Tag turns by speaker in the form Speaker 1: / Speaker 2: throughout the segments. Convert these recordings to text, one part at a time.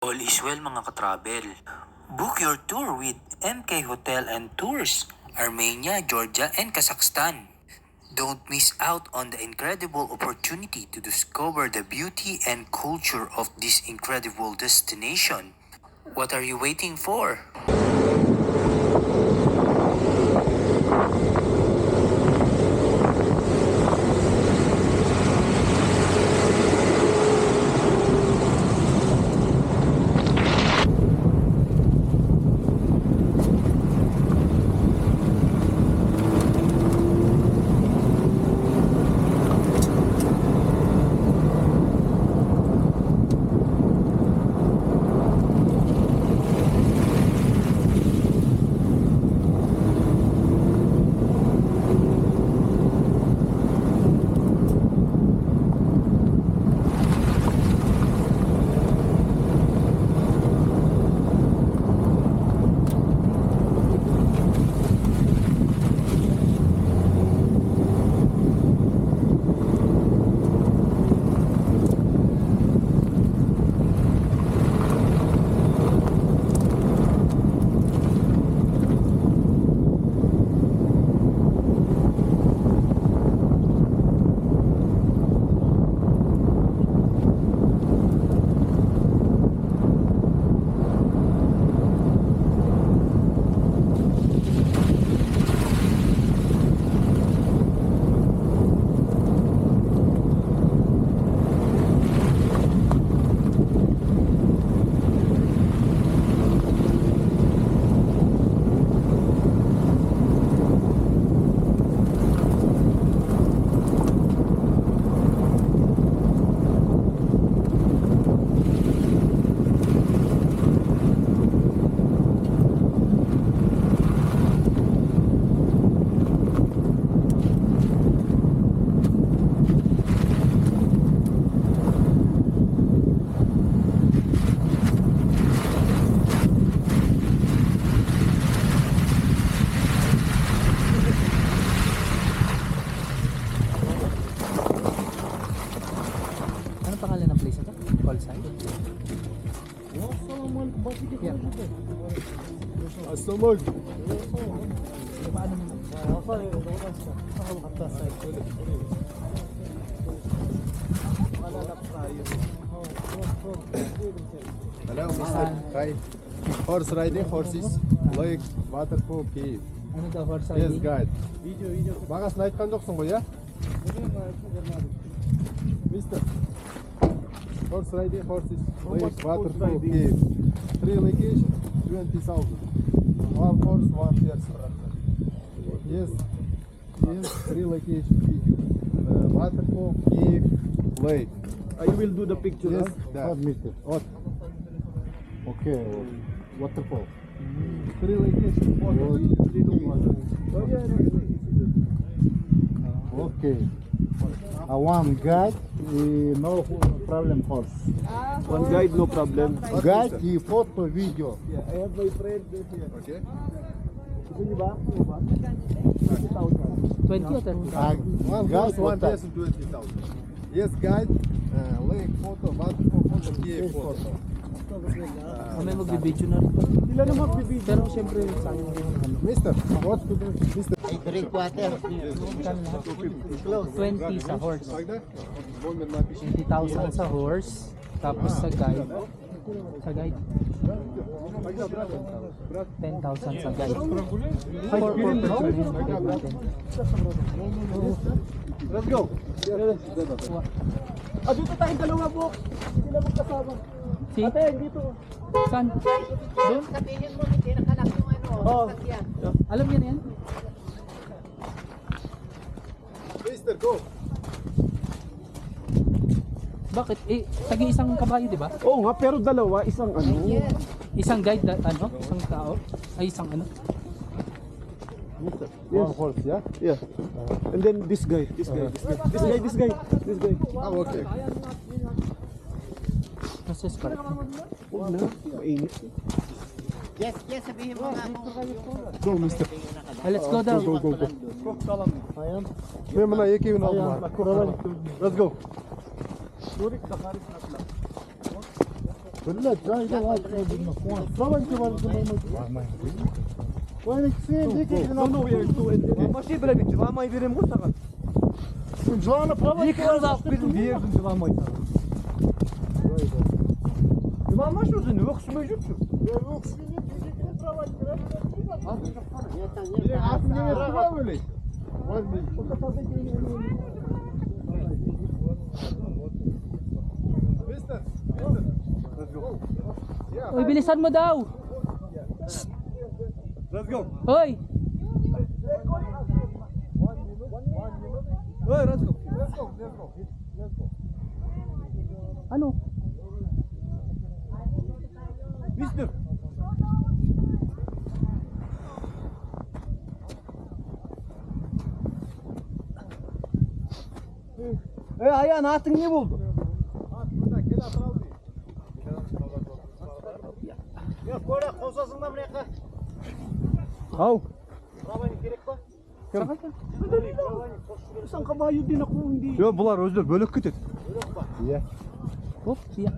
Speaker 1: All is well mga katravel. Book your tour with MK Hotel and Tours, Armenia, Georgia, and Kazakhstan. Don't miss out on the incredible opportunity to discover the beauty and culture of this incredible destination. What are you waiting for?
Speaker 2: Ano pangalan ng place ito? Callside?
Speaker 3: Astomol.
Speaker 2: Paano mo?
Speaker 3: Hello, Mr. Hi. Horse riding, horses, lake, waterfall, cave.
Speaker 2: Ano daw horse
Speaker 3: Yes,
Speaker 2: riding?
Speaker 3: guide. Бағасын айтқан жоқсың ғой, иә? Mister. Horse riding, horses, lake, waterfall, cave. 3 location, 20,000. One horse, one person. Yes. Yes, 3 location. Waterfall, cave, lake.
Speaker 4: You will do the picture,
Speaker 3: Yes,
Speaker 4: huh?
Speaker 3: that.
Speaker 4: Mister. What? Okay. Waterfall.
Speaker 3: 3 location,
Speaker 4: Okay. One guide, no problem horse.
Speaker 5: One guide, no problem.
Speaker 4: Guide, photo, video.
Speaker 5: Yeah, I have my friend here.
Speaker 3: Okay.
Speaker 5: Gusto niyo ba?
Speaker 2: 20 o 30?
Speaker 3: One
Speaker 4: Guide,
Speaker 3: horse, one
Speaker 4: photo.
Speaker 3: person, 20,000. Yes, guide. Lake photo, waterfall photo, cave photo.
Speaker 2: May magbibideo na rin.
Speaker 5: Sila na magbibigay.
Speaker 2: Pero siyempre sayang rin yung ano.
Speaker 3: Mister, what to do? Mister.
Speaker 4: Drink water.
Speaker 2: 20 sa horse.
Speaker 3: Like that? Woman might be
Speaker 2: 20,000 sa horse. Tapos sa guide. Sa guide. 10,000 sa guide. For person natin.
Speaker 3: Let's go.
Speaker 5: Dito tayong dalawa po. Sila magkasama.
Speaker 2: Si?
Speaker 5: Ate, dito.
Speaker 2: Saan? Doon?
Speaker 6: Sabihin mo, hindi nakalak yung ano, sasakyan.
Speaker 2: Alam niya na yan?
Speaker 3: Mister, go.
Speaker 2: Bakit? Eh, tagi isang kabayo, di ba?
Speaker 5: Oo nga, pero dalawa, isang ano.
Speaker 2: Isang guide, ano? Isang tao? Ay, isang ano?
Speaker 3: One horse, yeah?
Speaker 5: Yeah. And then this guy. This guy. This guy.
Speaker 3: Oh, okay.
Speaker 2: Nasa scarf.
Speaker 5: Huwag na. Mainit.
Speaker 6: Yes, sabihin mo nga
Speaker 3: Go, mister.
Speaker 2: Ah, let's go daw.
Speaker 3: Go. May mana एक ही ना Let's go.
Speaker 4: Billah, joyga aytmadingmi? Праванча borsa Qo'ying sen dekay
Speaker 5: Машина беремін, жыламай беремін ғой саған.
Speaker 4: Joni праванча.
Speaker 5: Екі раз алып бердім, бердім жыламай саған. Жыламашы өзін, өксімей жүрші.
Speaker 2: Uy, bilisan mo daw.
Speaker 5: Let's go.
Speaker 2: Hoy!
Speaker 5: Hey, let's go.
Speaker 2: Ano?
Speaker 5: Mister. Ayağın atın ne buldu? Au. Sen kabağı din ako hindi. Yo, bunlar özür bölük kütüt.
Speaker 2: Hop, siya.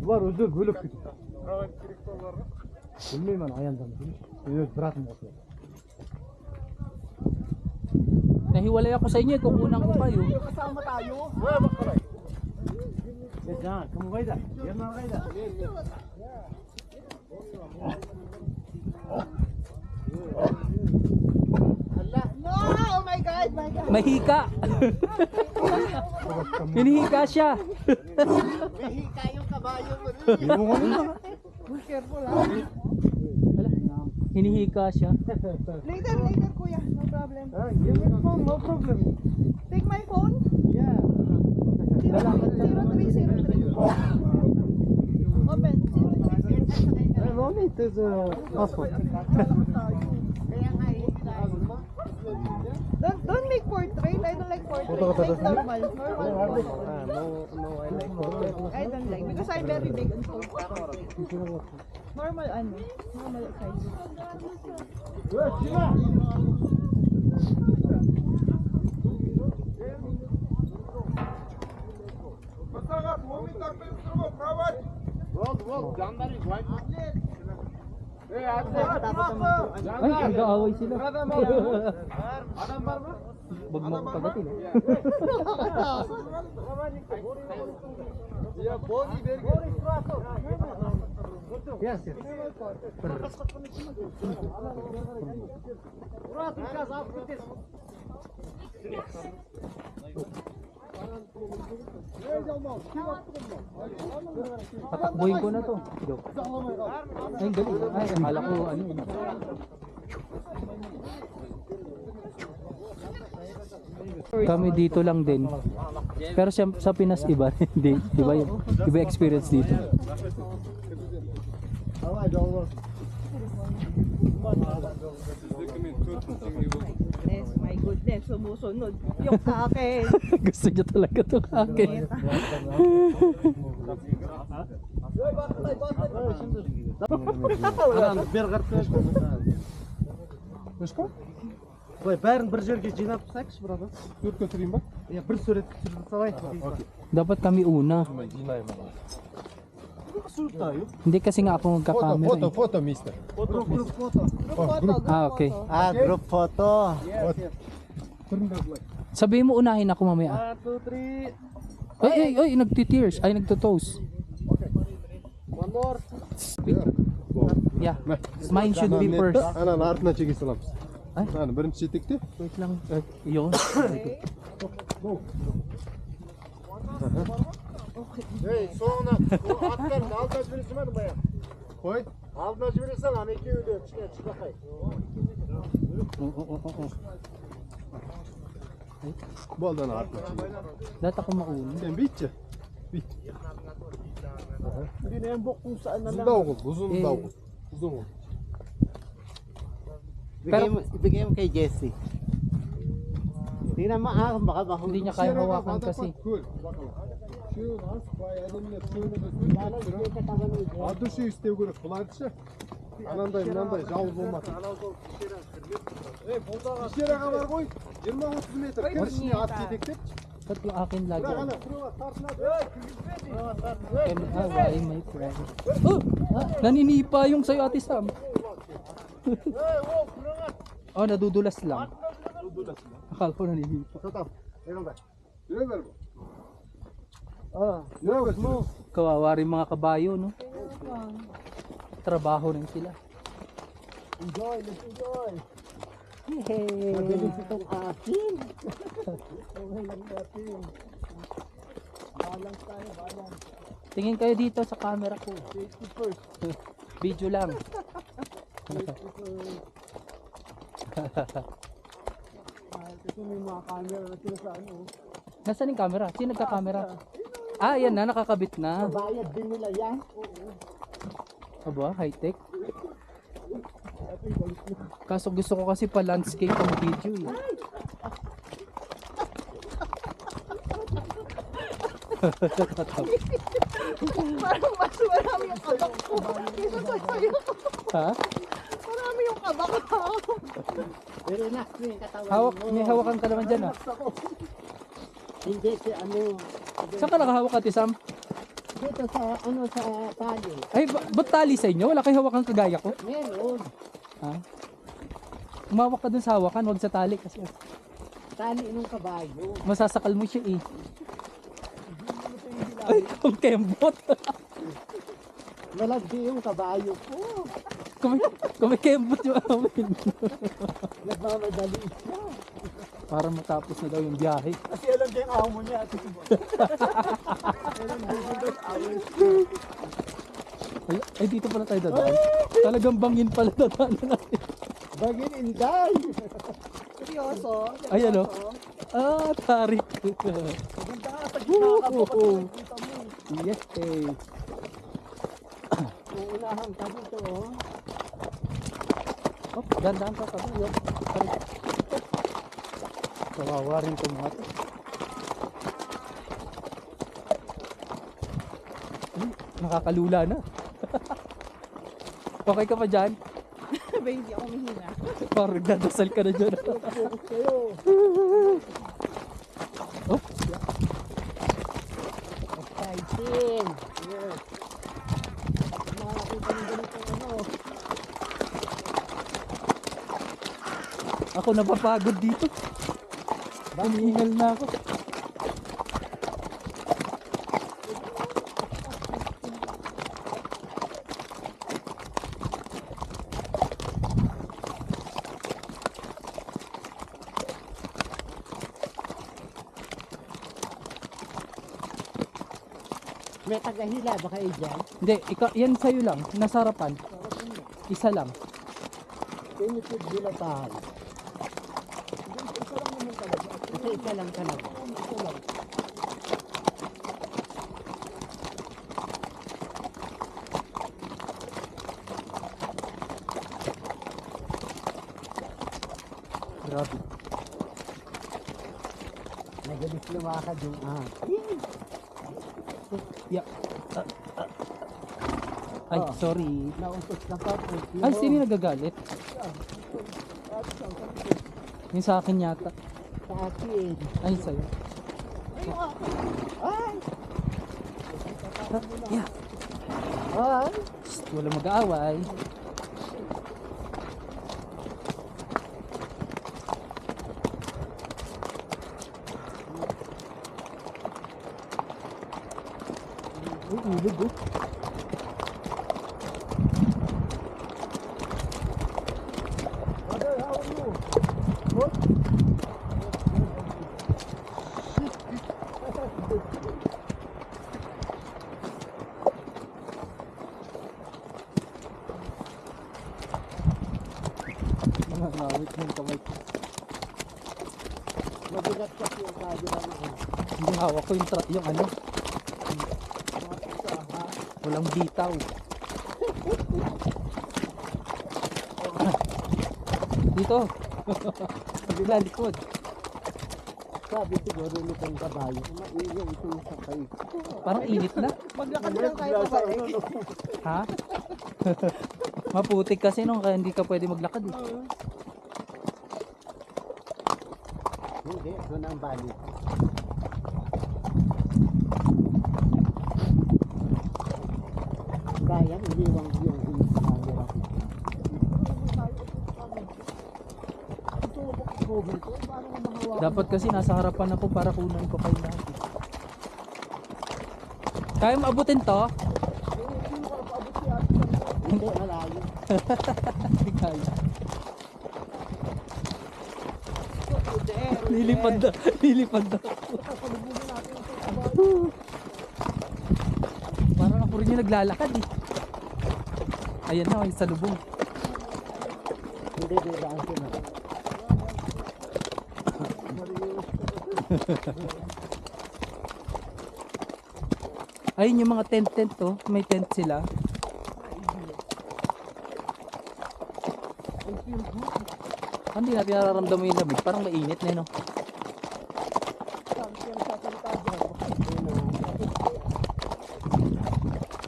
Speaker 5: Bunlar özür bölük kütüt. Bilmeyim ben ayağından. Evet, bırakın bakıyor.
Speaker 2: Nahiwalay ako sa inyo, kukunan ko kayo.
Speaker 5: Kasama tayo. Yes, ha, kamu kayda. Yan na kayda.
Speaker 6: No! Oh my God! My God!
Speaker 2: Mahika! Hinihika siya.
Speaker 6: Mahika yung kabayo mo rin. Careful ha.
Speaker 2: Hinihika siya.
Speaker 7: Later, kuya. No problem.
Speaker 5: Give me phone, no problem.
Speaker 7: Take my phone.
Speaker 5: Yeah.
Speaker 7: 0303. Open. 0303.
Speaker 5: No need, there's a passport.
Speaker 6: Kaya nga eh.
Speaker 7: Don't make portrait. I don't like portrait. Make normal. Normal.
Speaker 5: No, I like portrait.
Speaker 7: I don't like because I'm very big and so. Normal ano? Normal size.
Speaker 2: Ay, nag-aaway sila. Wag mo pagatin.
Speaker 5: Yes, yes.
Speaker 2: Patakbuhin ko na to. Joke. Ay, galing. Ay, akala ko ano yun. Kami dito lang din. Pero sa Pinas iba. Hindi, iba yun. Iba experience dito.
Speaker 7: Yes, my goodness. Sumusunod yung akin.
Speaker 2: Gusto niya talaga to akin.
Speaker 5: Ой, бәрін бір жерге жинап тастайықшы, брат.
Speaker 3: Төртке түсірейін ба?
Speaker 5: Иә, бір сурет түсіріп салайық.
Speaker 2: Dapat kami una. Hindi kasi nga ako magkakamera.
Speaker 3: Фото, мистер.
Speaker 2: Ah, okay.
Speaker 4: Group photo.
Speaker 2: Sabihin mo unahin ako mamaya.
Speaker 5: 1, 2, 3.
Speaker 2: Ay, nagti-tears. Ay, nagto-toast.
Speaker 5: One more.
Speaker 2: Yeah. Mine should be first.
Speaker 3: Ананы артына чеге саламыз.
Speaker 2: Ай.
Speaker 3: Аны бірінші жетекте.
Speaker 2: Wait lang. Yun.
Speaker 4: Ey, soğuna. O atların aldına jibirsin mi bayağı?
Speaker 3: Қой.
Speaker 4: Aldına jibirsin, hani iki ödü. Çıkay.
Speaker 3: Болды аны артына чеге.
Speaker 2: Lahat ako mauna.
Speaker 3: Sen бүйтші. Бүйт.
Speaker 5: Yine en bokun saan na lang.
Speaker 3: Ұзындау қыл, ұзындау қыл. Ұзын қыл.
Speaker 6: Ibigay mo kay Jessie. Tingnan mo baka
Speaker 2: Hindi niya kaya hawakan kasi.
Speaker 3: От души істеу керек бұларды ше. Анандай мынандай жауыз болмасын. Кешер аға бар ғой, 20-30 метр кір ішіне ат жетектеп.
Speaker 2: Tatlo akin lagi. Why my friend? Oh! Naninipa yung sa'yo, Ate Sam. Oh, nadudulas lang. Akala ko naninipa. Kawawa rin mga kabayo, no? Trabaho rin sila.
Speaker 6: Enjoy, let's enjoy.
Speaker 2: Hey.
Speaker 6: Mabilis itong akin.
Speaker 2: Tingin kayo dito sa camera ko. Video lang.
Speaker 6: Kasi may mga camera na sila sa ano.
Speaker 2: Nasaan yung camera? Sino nagka-camera? Ah, yan na, nakakabit na.
Speaker 6: Bayad din nila yan.
Speaker 2: Aba, high-tech. Kaso gusto ko kasi pa landscape ang video eh.
Speaker 7: Parang mas marami yung kabak ko. Kesa sa sa'yo.
Speaker 2: Ha?
Speaker 7: Marami yung kabak ko.
Speaker 6: Relax mo yung katawan
Speaker 2: Hawak,
Speaker 6: mo.
Speaker 2: may hawakan ka naman dyan ah.
Speaker 6: Hindi si ano.
Speaker 2: Saan ka nakahawak, Ate Sam?
Speaker 6: Dito sa ano sa tali.
Speaker 2: Ay, ba't tali sa inyo? Wala kayo hawakan kagaya ko?
Speaker 6: Meron.
Speaker 2: Ha? Umawak ka dun sa hawakan, wag sa tali kasi
Speaker 6: Tali ng kabayo.
Speaker 2: masasakal mo siya eh. Ay, ang kembot.
Speaker 6: Malagdi yung kabayo ko.
Speaker 2: Kumikembot yung amin.
Speaker 6: Nagmamadali siya.
Speaker 2: Para matapos na daw yung biyahe.
Speaker 5: Kasi alam niya yung amo niya.
Speaker 2: Ay, dito pala tayo dadaan. Talagang bangin pala dadaan natin.
Speaker 6: Bagin inday.
Speaker 7: Seryoso?
Speaker 2: Ay, ano? Ah, tarik. Yes, eh.
Speaker 6: Uunahan ka dito.
Speaker 2: Oh, gandaan ka kabayo. Tarik. Kawawa rin ito mga to. Nakakalula na. Okay ka pa dyan?
Speaker 7: Ba, hindi ako mahina.
Speaker 2: Parang nagdadasal ka na dyan. Oh,
Speaker 6: Exciting. Yes. Makakita ng ganito ano.
Speaker 2: ako napapagod dito. Humihingal na ako.
Speaker 6: May tagahila ba kayo dyan?
Speaker 2: Hindi, yan sa'yo lang. Nasa harapan. Isa lang.
Speaker 6: Pinitid dilatahan. Kasi isa lang talaga.
Speaker 2: Grabe.
Speaker 6: Nagalis lumakad yung
Speaker 2: Yeah. Ay,
Speaker 6: Oh.
Speaker 2: sorry.
Speaker 6: Nauntos na pa.
Speaker 2: Ay, sino nagagalit? Yung sa akin yata.
Speaker 6: Sa akin.
Speaker 2: Ay, sa'yo.
Speaker 6: Ay!
Speaker 2: Yeah.
Speaker 6: Ay!
Speaker 2: Psst, wala mag-aaway.
Speaker 6: Uy, ilog oh. Brother, how are you? Good?
Speaker 2: Mga nawit ng kamay ko.
Speaker 6: Mabigat kasi yung camera mo.
Speaker 2: Hindi hawak ko yung ano. Walang bitaw. Dito. Pagila likod.
Speaker 6: Sabi siguro nitong kabayo, maiyong itong sakay.
Speaker 2: Parang init na.
Speaker 7: Maglakad lang kayo pabalik.
Speaker 2: Ha? Maputik kasi nung kaya hindi ka pwede maglakad eh.
Speaker 6: Hindi, doon ang balik. Brian, iniwang yung camera ko.
Speaker 2: Dapat kasi nasa harapan ako para kunan ko kayo lahat. Kaya maabutin to?
Speaker 6: Hindi, malayo.
Speaker 2: Hindi kaya. Lilipad na. Lilipad na. Parang ako rin yung naglalakad eh. Ayan na, may salubong.
Speaker 6: Hindi, daan ko na.
Speaker 2: Ayun yung mga tent to. May tent sila. Hindi natin nararamdaman yung lamig. Parang mainit na no.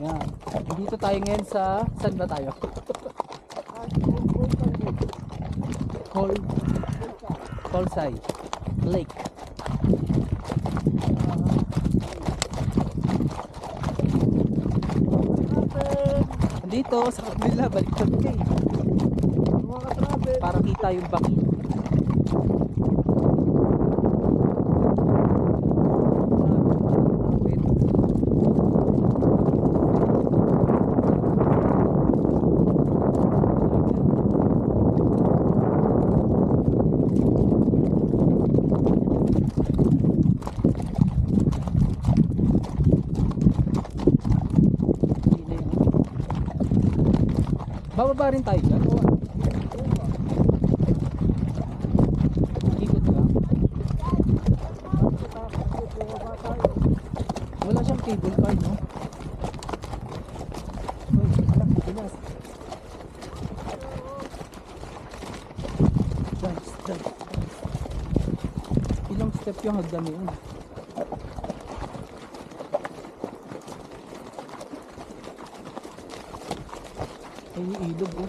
Speaker 2: Yan. Dito tayo ngayon sa... Saan ba tayo? Kolsay Lake. Dito sa kabila, baliktad ka eh. Para kita yung bangin. Bababa rin tayo dyan. Ikot lang. Wala siyang cable car, no? Uy, anak, bilas. Dance. Ilang step yung hagdan yun? Ay, yung ilog oh.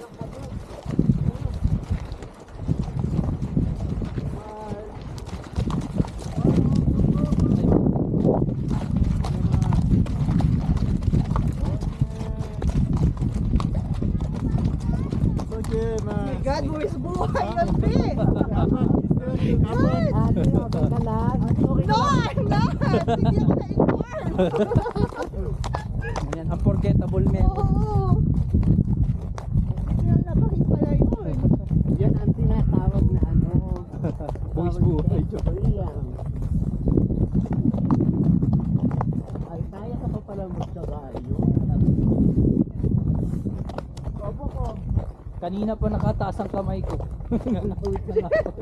Speaker 7: God, where's buhay yan, Be? No, I'm not! Hindi ako na-inform!
Speaker 2: Ayan, unforgettable memory.
Speaker 7: Oo! Hindi lang nabahin pala yun.
Speaker 6: Yan ang tinatawag na ano.
Speaker 2: Boys buhay.
Speaker 6: Iyan. Ay, kaya ka pa pala magkabayo. Opo ko.
Speaker 2: Kanina pa nakataas ang kamay ko. Nanawit na nga ako.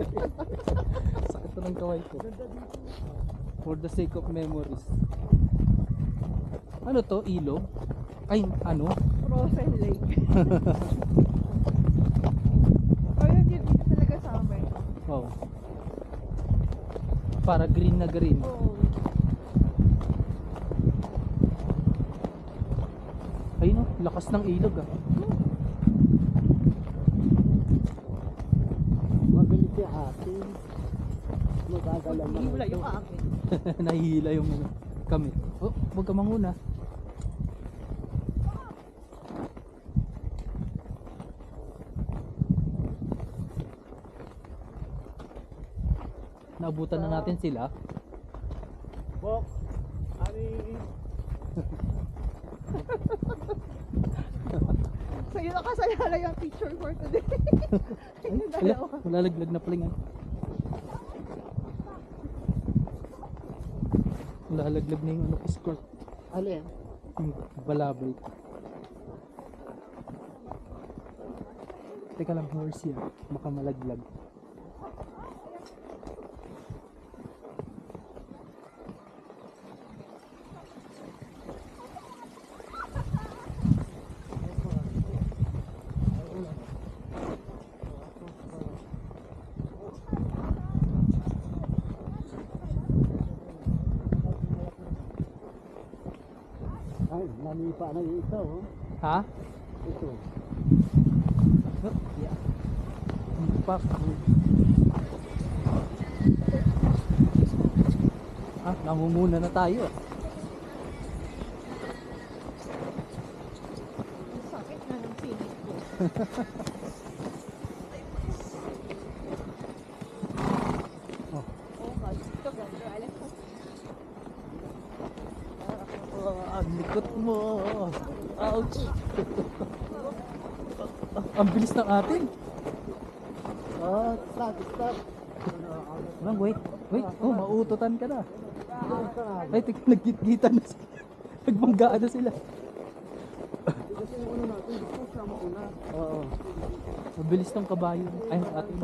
Speaker 2: Sakit na ng kamay ko. For the sake of memories. Ano to? Ilog? Ay, ano?
Speaker 7: Frozen lake. O yun, yun dito talaga sa amin.
Speaker 2: Oh. Para green na green.
Speaker 7: Oo.
Speaker 2: Ay no, lakas ng ilog ah.
Speaker 6: Mabilis yung akin. Magagala mo.
Speaker 7: Hihula yung akin.
Speaker 2: Nahihila yung ano, kami. Oh, huwag ka manguna. Naabutan na natin sila.
Speaker 5: Bok, ani
Speaker 7: So yun ang kasalala yung picture for today.
Speaker 2: Ay, ala, malalaglag na palingan. Malalaglag na yung ano ko skirt.
Speaker 6: Alin?
Speaker 2: Yung balabal. Teka lang, horse yan. Baka malaglag.
Speaker 6: Ay, nalipa na yung ito. Oh.
Speaker 2: Ha?
Speaker 6: Ito.
Speaker 2: Pak. Ah, namumuna na tayo. Ang likot mo. Ouch. Ang bilis ng atin.
Speaker 6: Stop.
Speaker 2: Lang, wait. Oh, mauutotan ka na. Ay, nagkit-gitan na sila. Nagbanggaan na sila.
Speaker 6: Oo.
Speaker 2: Mabilis ng kabayo. Ay, ang atin.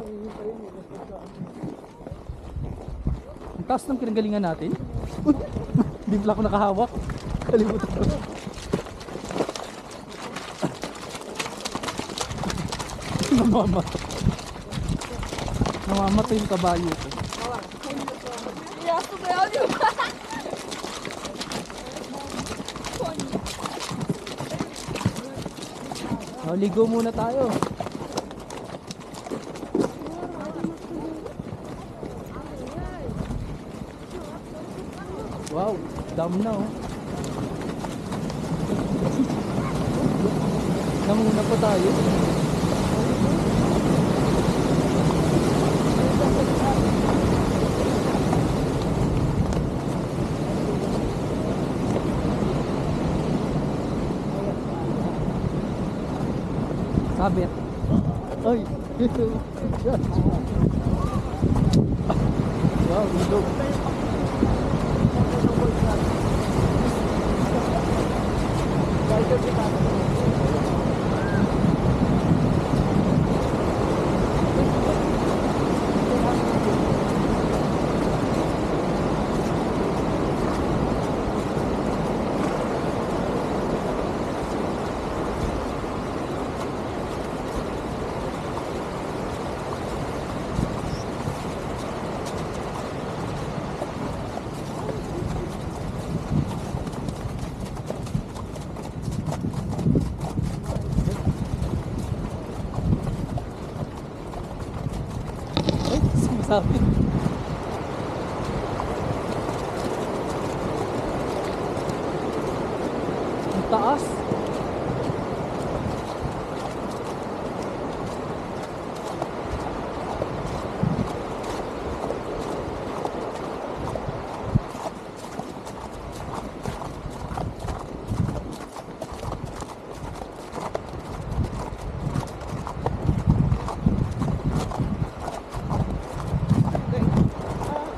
Speaker 2: Ang taas ng kinagalingan natin. Uy! Hindi pala ako nakahawak. Kalimutan ko. Namamatay yung kabayo ko.
Speaker 7: Ja, to wel you.
Speaker 2: Ligo muna tayo. Wow, dami na oh. Namuna pa tayo. Sabit. Ay. Wow, ilog. Sabi. Ang taas.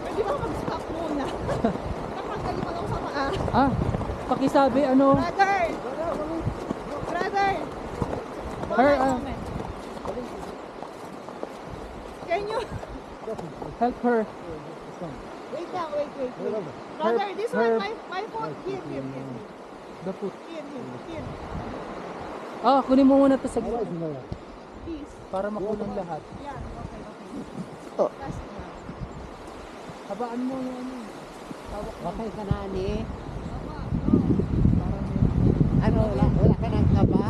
Speaker 7: Pwede ba mag-stop muna? Nakagaling ako sa maa.
Speaker 2: Ah, pakisabi ano?
Speaker 7: Brother! Brother!
Speaker 2: Her,
Speaker 7: One moment. Can you...
Speaker 2: help her.
Speaker 7: Wait lang, wait. Brother, this
Speaker 2: her-
Speaker 7: one, my phone. Here.
Speaker 2: The foot.
Speaker 7: Here.
Speaker 2: Ah, kunin mo muna to sa gilid.
Speaker 7: Please.
Speaker 2: Para makulong lahat.
Speaker 7: Yan, okay.
Speaker 6: Oh.
Speaker 7: Last na.
Speaker 2: Habaan mo yung ano.
Speaker 6: Okay ka na ni. Ano, wala ka ng kaba?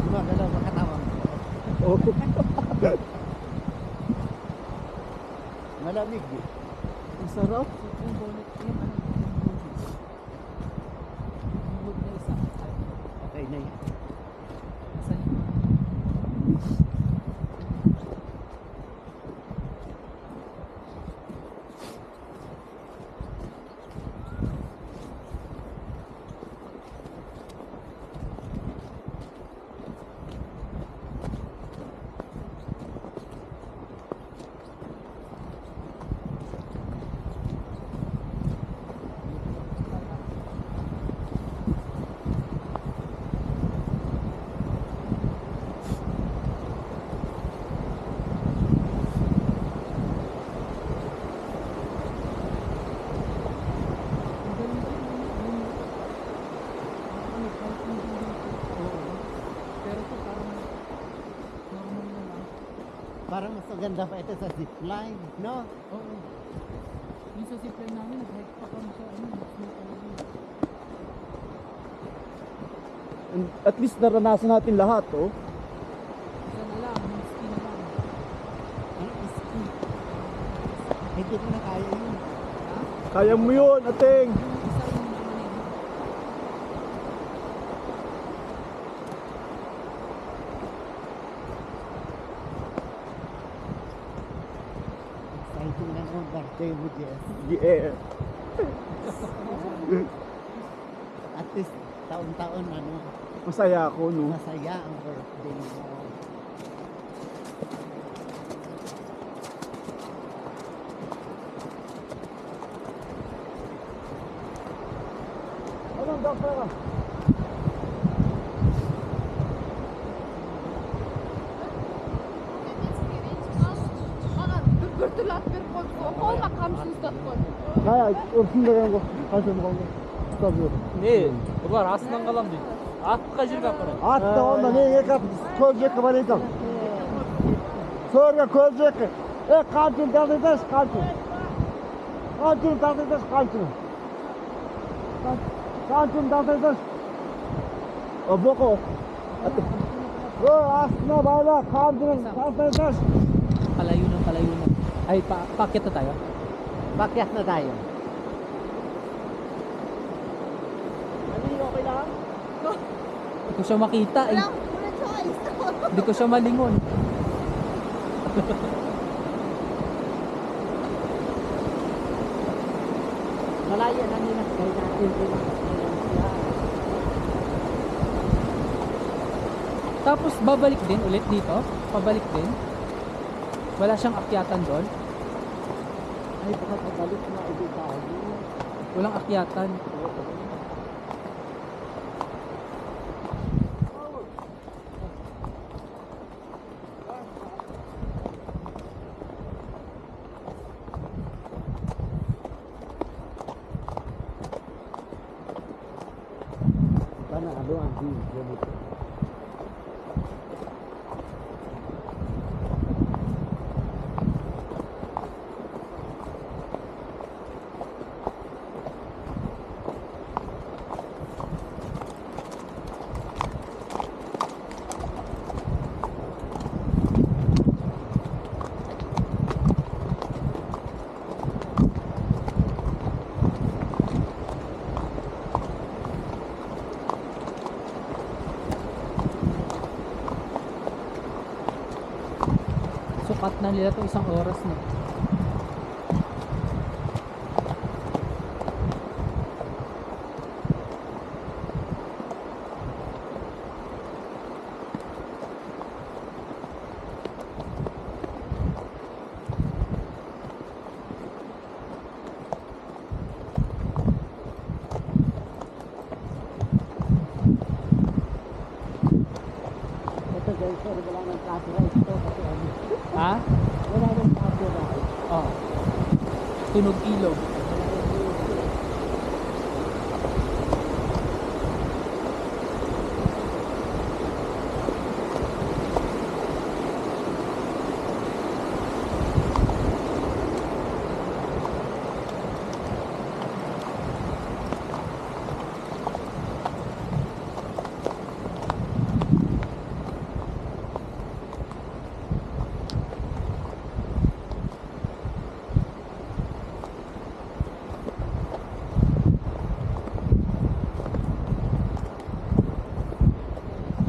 Speaker 6: Gumagalaw ang katawan.
Speaker 5: Oh.
Speaker 6: Malamig eh.
Speaker 2: Ang sarap. Yung bonnet niya. Huwag na isa.
Speaker 6: Okay na yan.
Speaker 2: Saan?
Speaker 6: Parang mas maganda pa ito sa zipline, no?
Speaker 2: Oo. Yung sa zipline namin, nag-hike pa kami sa ano.
Speaker 5: At least naranasan natin lahat, oh.
Speaker 2: Isa na lang, yung ski na lang.
Speaker 6: Ang ski. Hindi ko na kaya yun.
Speaker 5: Kaya mo yun, ating.
Speaker 2: Yung isa yung namanig.
Speaker 6: Exciting na naman birthday mo, Jess.
Speaker 5: Yeah.
Speaker 6: At least taon-taon ano,
Speaker 5: Masaya ako, no?
Speaker 6: masaya ang birthday mo.
Speaker 5: Anong doktor ka?
Speaker 7: Gürtülatları olmak kamsızlıklar.
Speaker 5: Kaya, ursun da ko. Kaçın ko. Tutamıyorum.
Speaker 2: Hindi. Diba, rasından kalan değil. At kaçır kapını.
Speaker 5: Hatta onda ne yıkap? Közcek var yıkap. Sonra közcek. Kalçın tadıyız, kalçın. Kalçın tadıyız, kalçın. Kalçın tadıyız. O boko. O aslında bayla kalçın tadıyız.
Speaker 2: Palayo ng palayo ng. Ay, paket na tayo.
Speaker 6: Pakyat na tayo.
Speaker 2: Hindi ko siya makita eh.
Speaker 7: Wala choice.
Speaker 2: Hindi ko siya malingon.
Speaker 6: Malayo na ninakay natin.
Speaker 2: Tapos babalik din ulit dito. Pabalik din. Wala siyang akyatan doon.
Speaker 6: Ay, baka pabalik na ito tayo.
Speaker 2: Walang akyatan.
Speaker 6: Panalo ang video nito.
Speaker 2: Sukat na nila to isang oras na.
Speaker 6: Ito guys, sorry, wala nang copyright ito kasi ano.
Speaker 2: Ha?
Speaker 6: Wala nang copyright.
Speaker 2: Oh. Tunog ilog.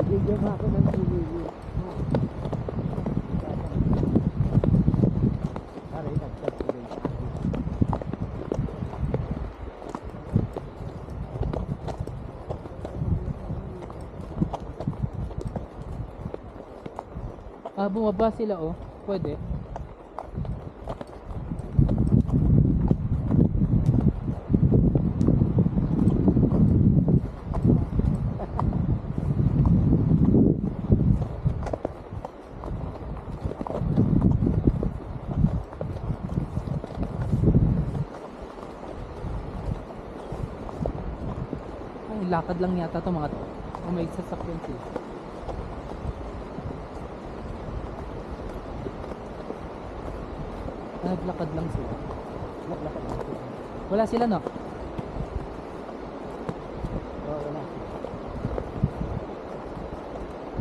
Speaker 6: Bigyan mo ako ng TV. Para itagtag ko din.
Speaker 2: Ah, bumaba sila oh. Pwede. Ay, lakad lang yata to mga to. O may sasakyan sila. Naglakad lang sila. Wala sila, no?
Speaker 6: Oo, wala.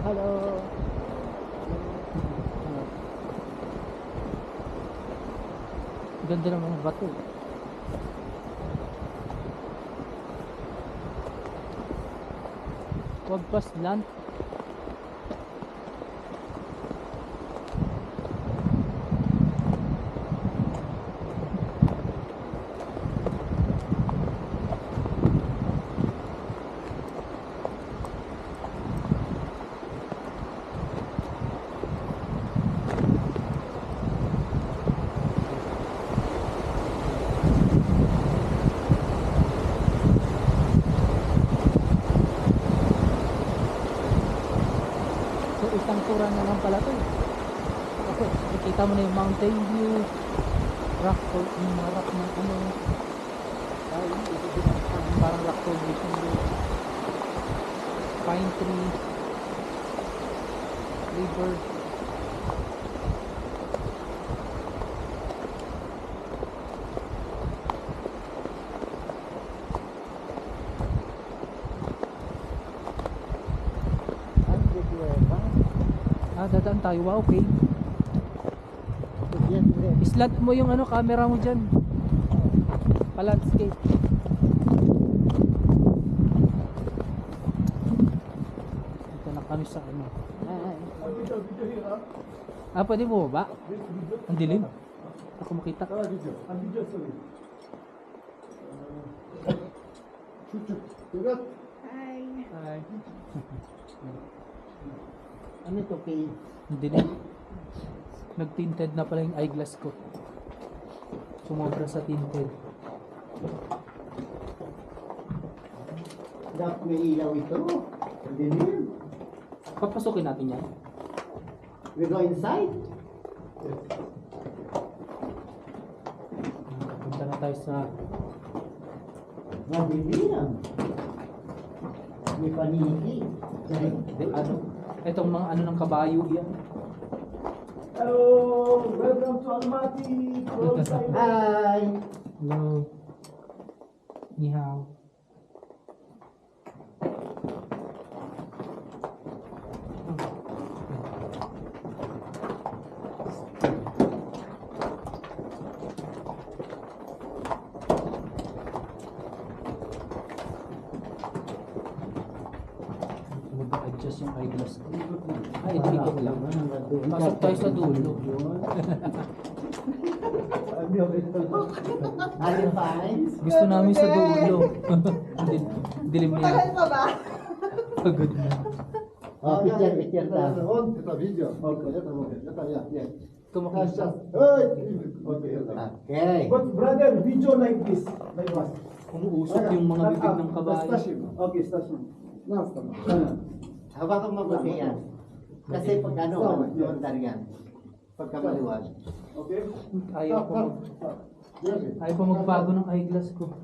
Speaker 6: Hello.
Speaker 2: Ganda ng mga bato. Wagpas land. So isang tura na lang pala to. Kasi nakikita mo na yung mountain view, rock yung mga rock ng ano. Parang rock formation doon. Pine tree, river. Dadaan tayo. Wow, okay. Islat mo yung ano, camera mo dyan. Pa-landscape. Dito na kami sa ano. Pwede mo ba? Ang dilim. Ako makita.
Speaker 7: Hi.
Speaker 2: Hi.
Speaker 6: Ano to, kay?
Speaker 2: Ang dilim. Nag-tinted na pala yung eyeglass ko. Sumobra sa tinted.
Speaker 6: Dapat may ilaw ito. Hindi din.
Speaker 2: Papasukin natin yan.
Speaker 6: We go inside.
Speaker 2: Punta na tayo sa
Speaker 6: Madilim. May paniki.
Speaker 2: ano, itong mga ano ng kabayo yan.
Speaker 6: Hello! Welcome to Almaty! Hi!
Speaker 2: Hello. Ni hao. Mag-adjust yung eyeglass ko. Ay, dito lang. Pasok tayo sa dulo.
Speaker 6: Are you fine?
Speaker 2: Gusto namin sa dulo. Dilim niya.
Speaker 7: Matagal pa ba?
Speaker 2: Pagod na.
Speaker 6: Oh, picture lang.
Speaker 3: Это видео. Это я.
Speaker 2: Kumakita.
Speaker 6: Okay.
Speaker 8: But brother, video like this, like what?
Speaker 2: Umuusok yung mga bibig ng kabayo.
Speaker 8: Okay, station.
Speaker 6: Hawakan mo mabuti yan. Kasi pag ano, doon yan. Pagka maliwag.
Speaker 8: Okay?
Speaker 2: Ayaw pa magbago ng eyeglass ko.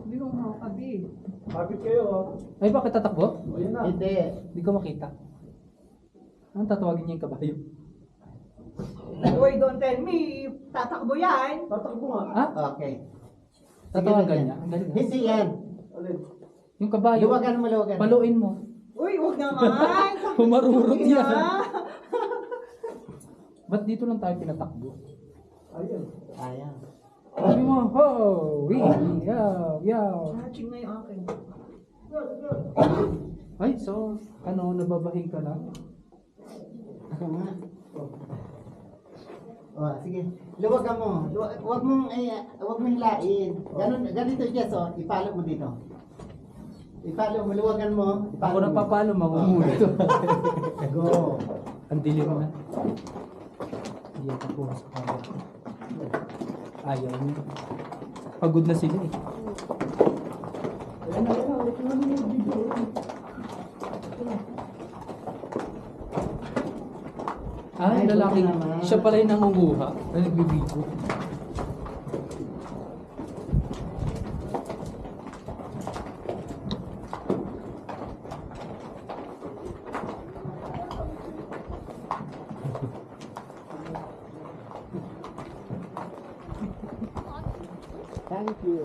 Speaker 7: Hindi ko makakabi.
Speaker 8: Kapit kayo, oh.
Speaker 2: Ay, bakit tatakbo?
Speaker 8: O, yan na.
Speaker 6: Hindi.
Speaker 2: Hindi ko makita. Anong tatawagin niya yung kabayo?
Speaker 7: Uy, don't tell me. Tatakbo yan.
Speaker 8: Tatakbo nga.
Speaker 2: Ha?
Speaker 6: Okay.
Speaker 2: Tatawagan niya? Ang galing.
Speaker 6: Hindi yan.
Speaker 8: Alin?
Speaker 2: Yung kabayo,
Speaker 6: Luwagan mo, luwagan.
Speaker 2: paluin mo.
Speaker 7: Uy, huwag naman.
Speaker 2: Humarurot
Speaker 7: Sige
Speaker 2: yan.
Speaker 7: na.
Speaker 2: Ba't dito lang tayo pinatakbo?
Speaker 8: Ayun.
Speaker 6: Ayan.
Speaker 2: Sabi mo, ho, yaw.
Speaker 7: Matching na yung akin.
Speaker 2: Ay, so, ano, nababahing ka na?
Speaker 6: Ako nga. Oh, sige. Luwagan mo. Huwag mong hilain. Ganito, Jess, oh. Ipalo mo dito. Ipalo mo, luwagan mo.
Speaker 2: Ako na papalo, mamumulot.
Speaker 6: Go.
Speaker 2: Ang dilim na. Iyan ako sa camera. Ayaw niya. Pagod na sila eh.
Speaker 8: Ayan na. Tingnan mo yung video.
Speaker 2: Ay, lalaking, siya pala yung nangunguha na nagbibigo.
Speaker 5: Thank you.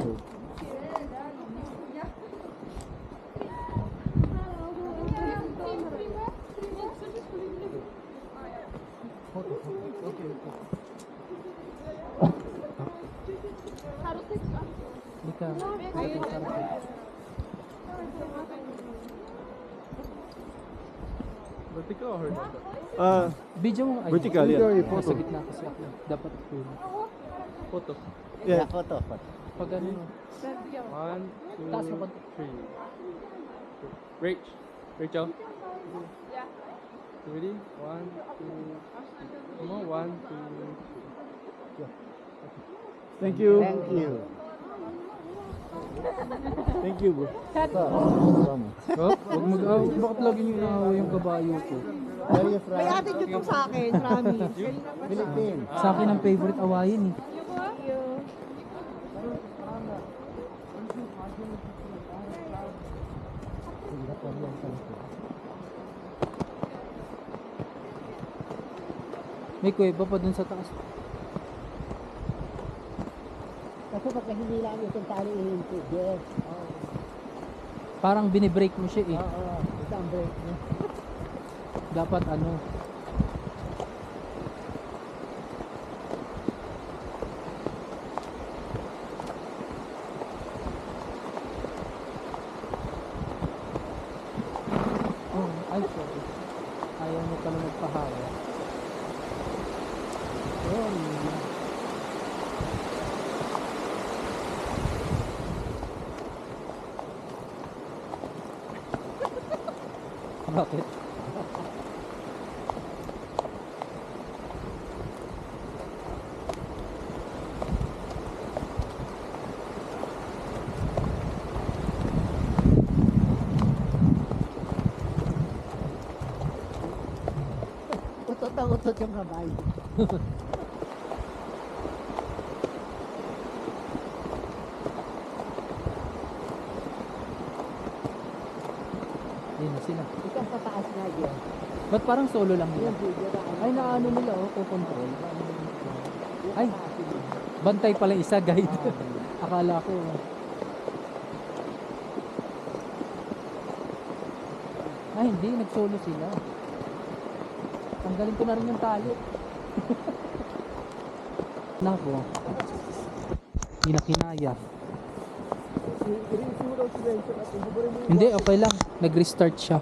Speaker 2: Ika.
Speaker 3: Vertical or horizontal?
Speaker 2: Video mo. Ay,
Speaker 3: Vertical, yeah.
Speaker 2: Video,
Speaker 3: Photo.
Speaker 2: Sa gitna kasi ako. Dapat full.
Speaker 3: Photo.
Speaker 5: Yeah, photo.
Speaker 2: Pag ano.
Speaker 3: 1,
Speaker 2: Taas mo
Speaker 3: 2,
Speaker 2: konti.
Speaker 3: 3. Rachel? Yeah. Ready? 1, 2, 3. Come on, 1, 2, 3. Thank you.
Speaker 5: Thank you.
Speaker 3: Thank you, bro.
Speaker 2: Oh, wag bakit lagi niyo inahawa yung kabayo ko?
Speaker 5: Where are you from?
Speaker 7: May attitude to sa akin, promise.
Speaker 5: Philippines.
Speaker 2: Sa akin ang favorite awayin eh. May kuweba pa dun sa taas.
Speaker 5: Kasi pagka hindi lang itong tali ihinto, yes.
Speaker 2: Parang binibreak mo siya eh.
Speaker 5: Oo, ito ang break niya.
Speaker 2: Dapat ano. Oh, ay sorry. Ayaw mo pala magpahawa. Sorry. Bakit?
Speaker 5: Utot na utot yung kamay.
Speaker 2: Yun na sila.
Speaker 5: Ito ang pataas na yun.
Speaker 2: Ba't parang solo lang nila?
Speaker 5: Yung video na ano.
Speaker 2: Ay, naano nila oh, control. Ay, bantay pala isa, guide. Akala ko. Ay, hindi. Nag-solo sila. Tanggalin ko na rin yung tali. Nako. Hindi na kinaya. Hindi, okay lang. Nag-restart siya.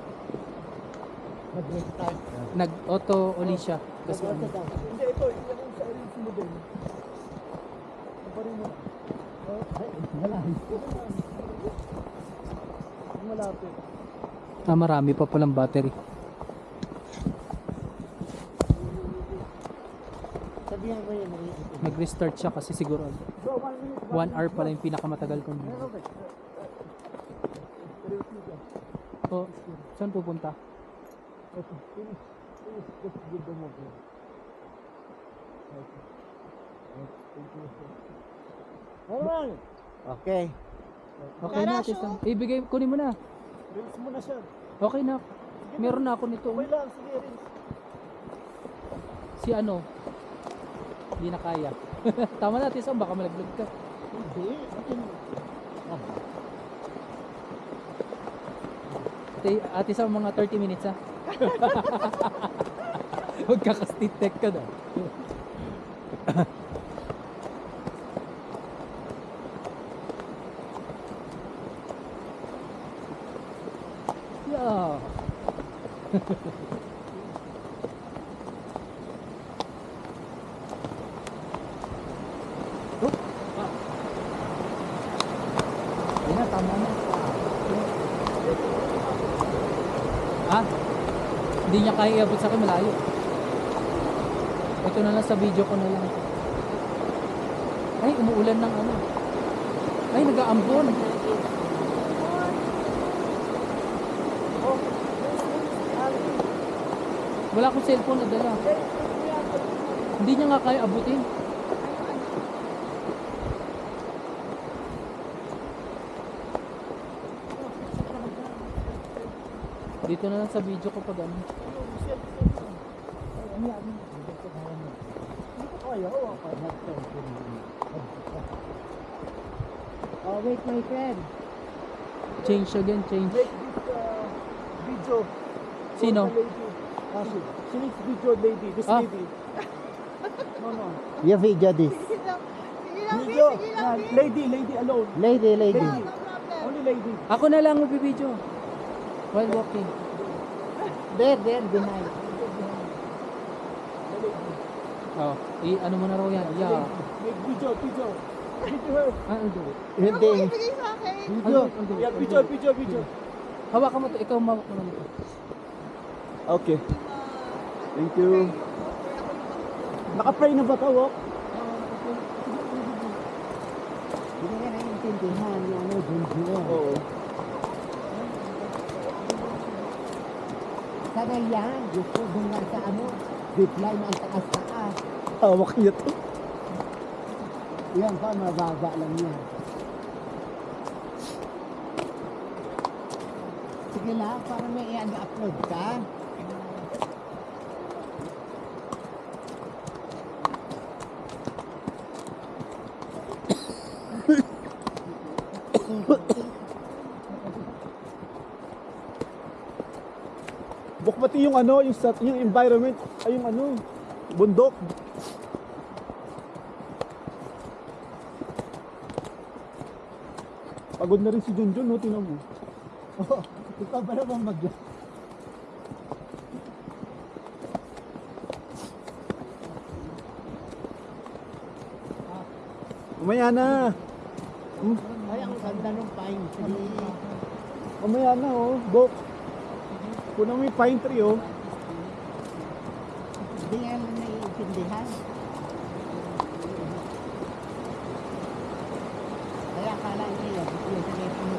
Speaker 5: Nag-restart.
Speaker 2: Nag-auto uli siya. Kasi ano.
Speaker 5: Hindi, ito. Yung sa rin mo din. Ito rin mo. Ay, malapit.
Speaker 2: Marami pa palang battery.
Speaker 5: Sabihan mo yun.
Speaker 2: Nag-restart siya kasi siguro 1 hour pala yung pinakamatagal kong video. Oh, saan pupunta?
Speaker 5: Okay.
Speaker 2: Okay na, Tisa. Ibigay, kunin mo na.
Speaker 5: Rinse mo na siya.
Speaker 2: Okay na. Meron na ako nito.
Speaker 5: Okay lang, sige, rinse.
Speaker 2: Si ano? Hindi na kaya. Tama na, Tisa. Baka malaglag ka.
Speaker 5: Hindi.
Speaker 2: Ate sa mga 30 minutes ha. Huwag ka kastit-tek ka na. Yeah. Oh. Ayun na, tama na. Ha? Hindi niya kaya iabot sa akin, malayo. Ito na lang sa video ko na lang. Ay, umuulan ng ano. Ay, nag-aambon. Wala akong cellphone na dala. Hindi niya nga kaya abutin. Dito na lang sa video ko pag ano.
Speaker 6: Oh, wait, my friend.
Speaker 2: Change again, change.
Speaker 3: Make this video.
Speaker 2: Sino?
Speaker 3: For the lady. She needs video lady. This
Speaker 2: Ah.
Speaker 3: lady. No.
Speaker 6: You video this.
Speaker 7: Sige lang,
Speaker 3: Video.
Speaker 7: sige lang,
Speaker 3: Yeah, lady alone.
Speaker 6: Lady.
Speaker 7: No problem.
Speaker 3: Only lady.
Speaker 2: Ako na lang magbibideo. While walking.
Speaker 6: There, behind.
Speaker 2: Oh, ano mo na raw yan? Yeah.
Speaker 3: Make video. Video her.
Speaker 2: I'll do it.
Speaker 7: Ano
Speaker 6: Hindi.
Speaker 7: ibigay sa akin?
Speaker 6: Video.
Speaker 2: I'll do it.
Speaker 3: Yeah, video.
Speaker 2: Hawakan mo to. Ikaw mawak mo lang to.
Speaker 3: Okay. Thank you. Naka-pray na ba ka, Wok?
Speaker 6: Hindi ka naiintindihan yung ano, Junjun.
Speaker 3: Oo.
Speaker 6: Sana yan, gusto doon lang sa ano, zipline ang taas-taas.
Speaker 3: Hawak niya to.
Speaker 6: Yan pa, mababa lang yan. Sige lang, para may i-upload ka.
Speaker 3: Buk pati yung ano, yung environment, ay yung ano, bundok. Pagod na rin si Junjun, no? Tinan mo.
Speaker 6: Oh, ikaw ba naman
Speaker 3: Mamaya na.
Speaker 6: Ay, ang ganda ng pine tree.
Speaker 3: Mamaya na, oh. Bok. Kunan mo yung pine tree, oh.
Speaker 6: Hindi nga lang naiintindihan. Kaya akala niya, yung sa neto mo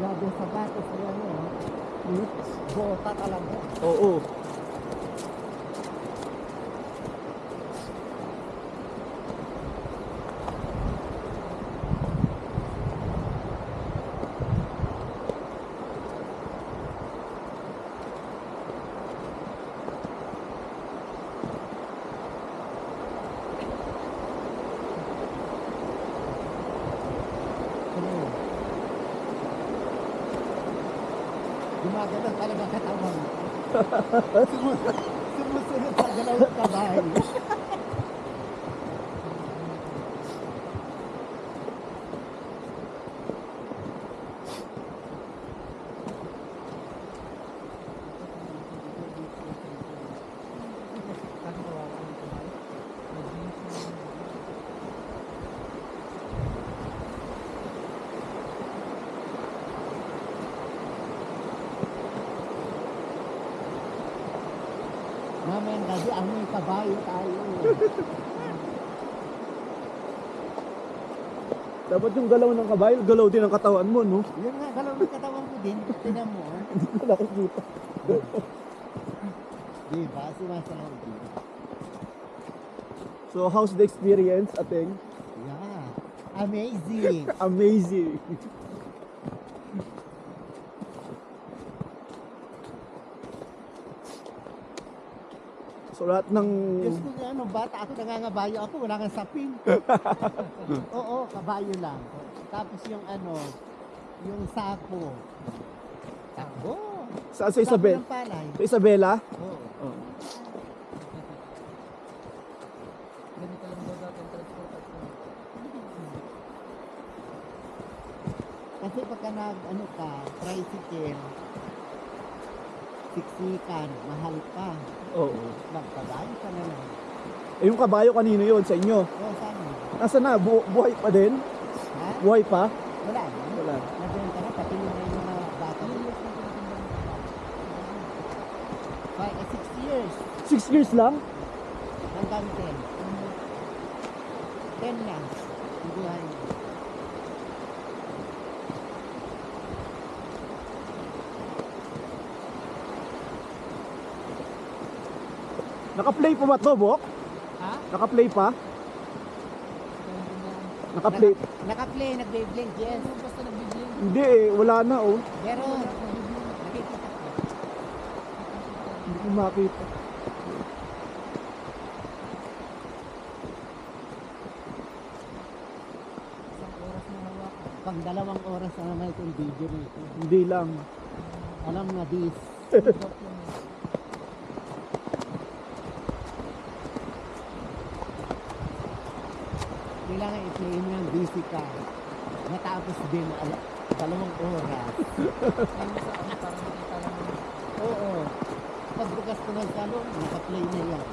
Speaker 6: grabe sa batos na yan, bota talaga.
Speaker 3: Oo.
Speaker 6: Gumagano talaga katawan. Sumusunod sa dalawang kamay. Mamayang gabi, may kabayo tayo.
Speaker 3: Dapat yung galaw ng kabayo, galaw din ang katawan mo, no?
Speaker 6: Yun nga, galaw ng katawan ko din. Tinan mo, oh.
Speaker 3: Hindi ko nakikita.
Speaker 6: Diba? Sumasalaw din.
Speaker 3: So, how's the experience, Ateng?
Speaker 6: Yeah. Amazing.
Speaker 3: Amazing. So, lahat ng...
Speaker 6: Gusto niya, nung bata ako, nangangabayo ako, wala kang sapin. Oo, kabayo lang. Tapos yung ano, yung sako. Takbo.
Speaker 3: Saan sa Isabel?
Speaker 6: Sako ng palay.
Speaker 3: Sa Isabela?
Speaker 6: Oo.
Speaker 3: Oh.
Speaker 2: Ganito lang daw dati ang transportation.
Speaker 6: Kasi pagka ano ka, tricycle, siksikan, mahal pa.
Speaker 3: Oo.
Speaker 6: Magkabayo ka na lang.
Speaker 3: Eh, yung kabayo kanino yun sa inyo?
Speaker 6: Oo, saan mo?
Speaker 3: Nasa na? Buhay pa din?
Speaker 6: Ha?
Speaker 3: Buhay pa?
Speaker 6: Wala. no?
Speaker 3: Wala.
Speaker 6: Nabenta na, pati yung mga bata. 6 years
Speaker 3: 6 years lang?
Speaker 6: hanggang 10. 10 na. buhay.
Speaker 5: Naka-play pa ba to, Bok?
Speaker 2: Ha?
Speaker 5: Naka-play pa? Naka-play.
Speaker 6: Naka-play, nag-blink, yes.
Speaker 2: Basta nagbibling.
Speaker 5: Hindi eh, wala na oh.
Speaker 6: Pero, nakikita ko.
Speaker 5: Hindi ko makita.
Speaker 6: Pang 2 oras na naman itong video nito.
Speaker 5: Hindi lang.
Speaker 6: Alam na this. Kailangan i-play mo ng busy ka. Matapos din 2 oras. Oo. Pagbukas ko ng salon, naka-play na yan.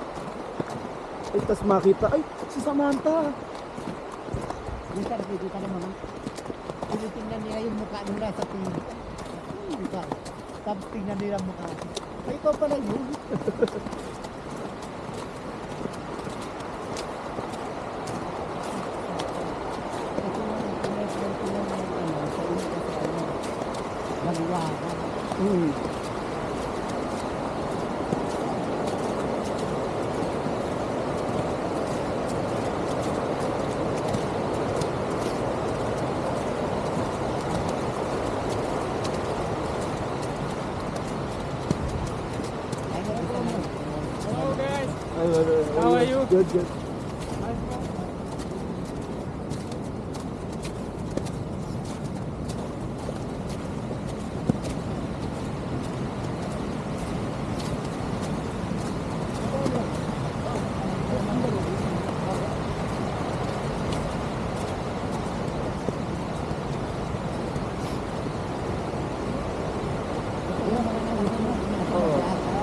Speaker 5: Ay, tas makita. Ay, si Samantha.
Speaker 6: Minsan nakikita naman, tinitingnan nila yung mukha nila sa TV. Mukha. Tapos tingnan nila ang mukha. Ay, ikaw pala yun. Kasi yung pinag-play ko lang ng sa inyo kasi baliwagan.
Speaker 3: Hello guys.
Speaker 5: How
Speaker 3: are you?
Speaker 5: Good, good.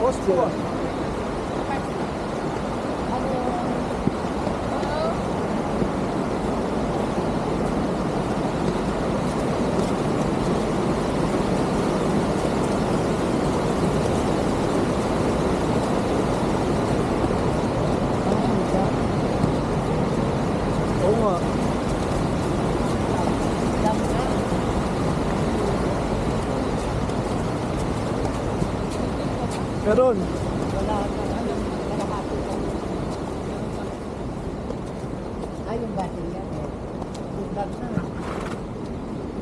Speaker 5: Post yun. Oo nga. Meron.
Speaker 6: Ay, yung battery yan eh. Bulag na.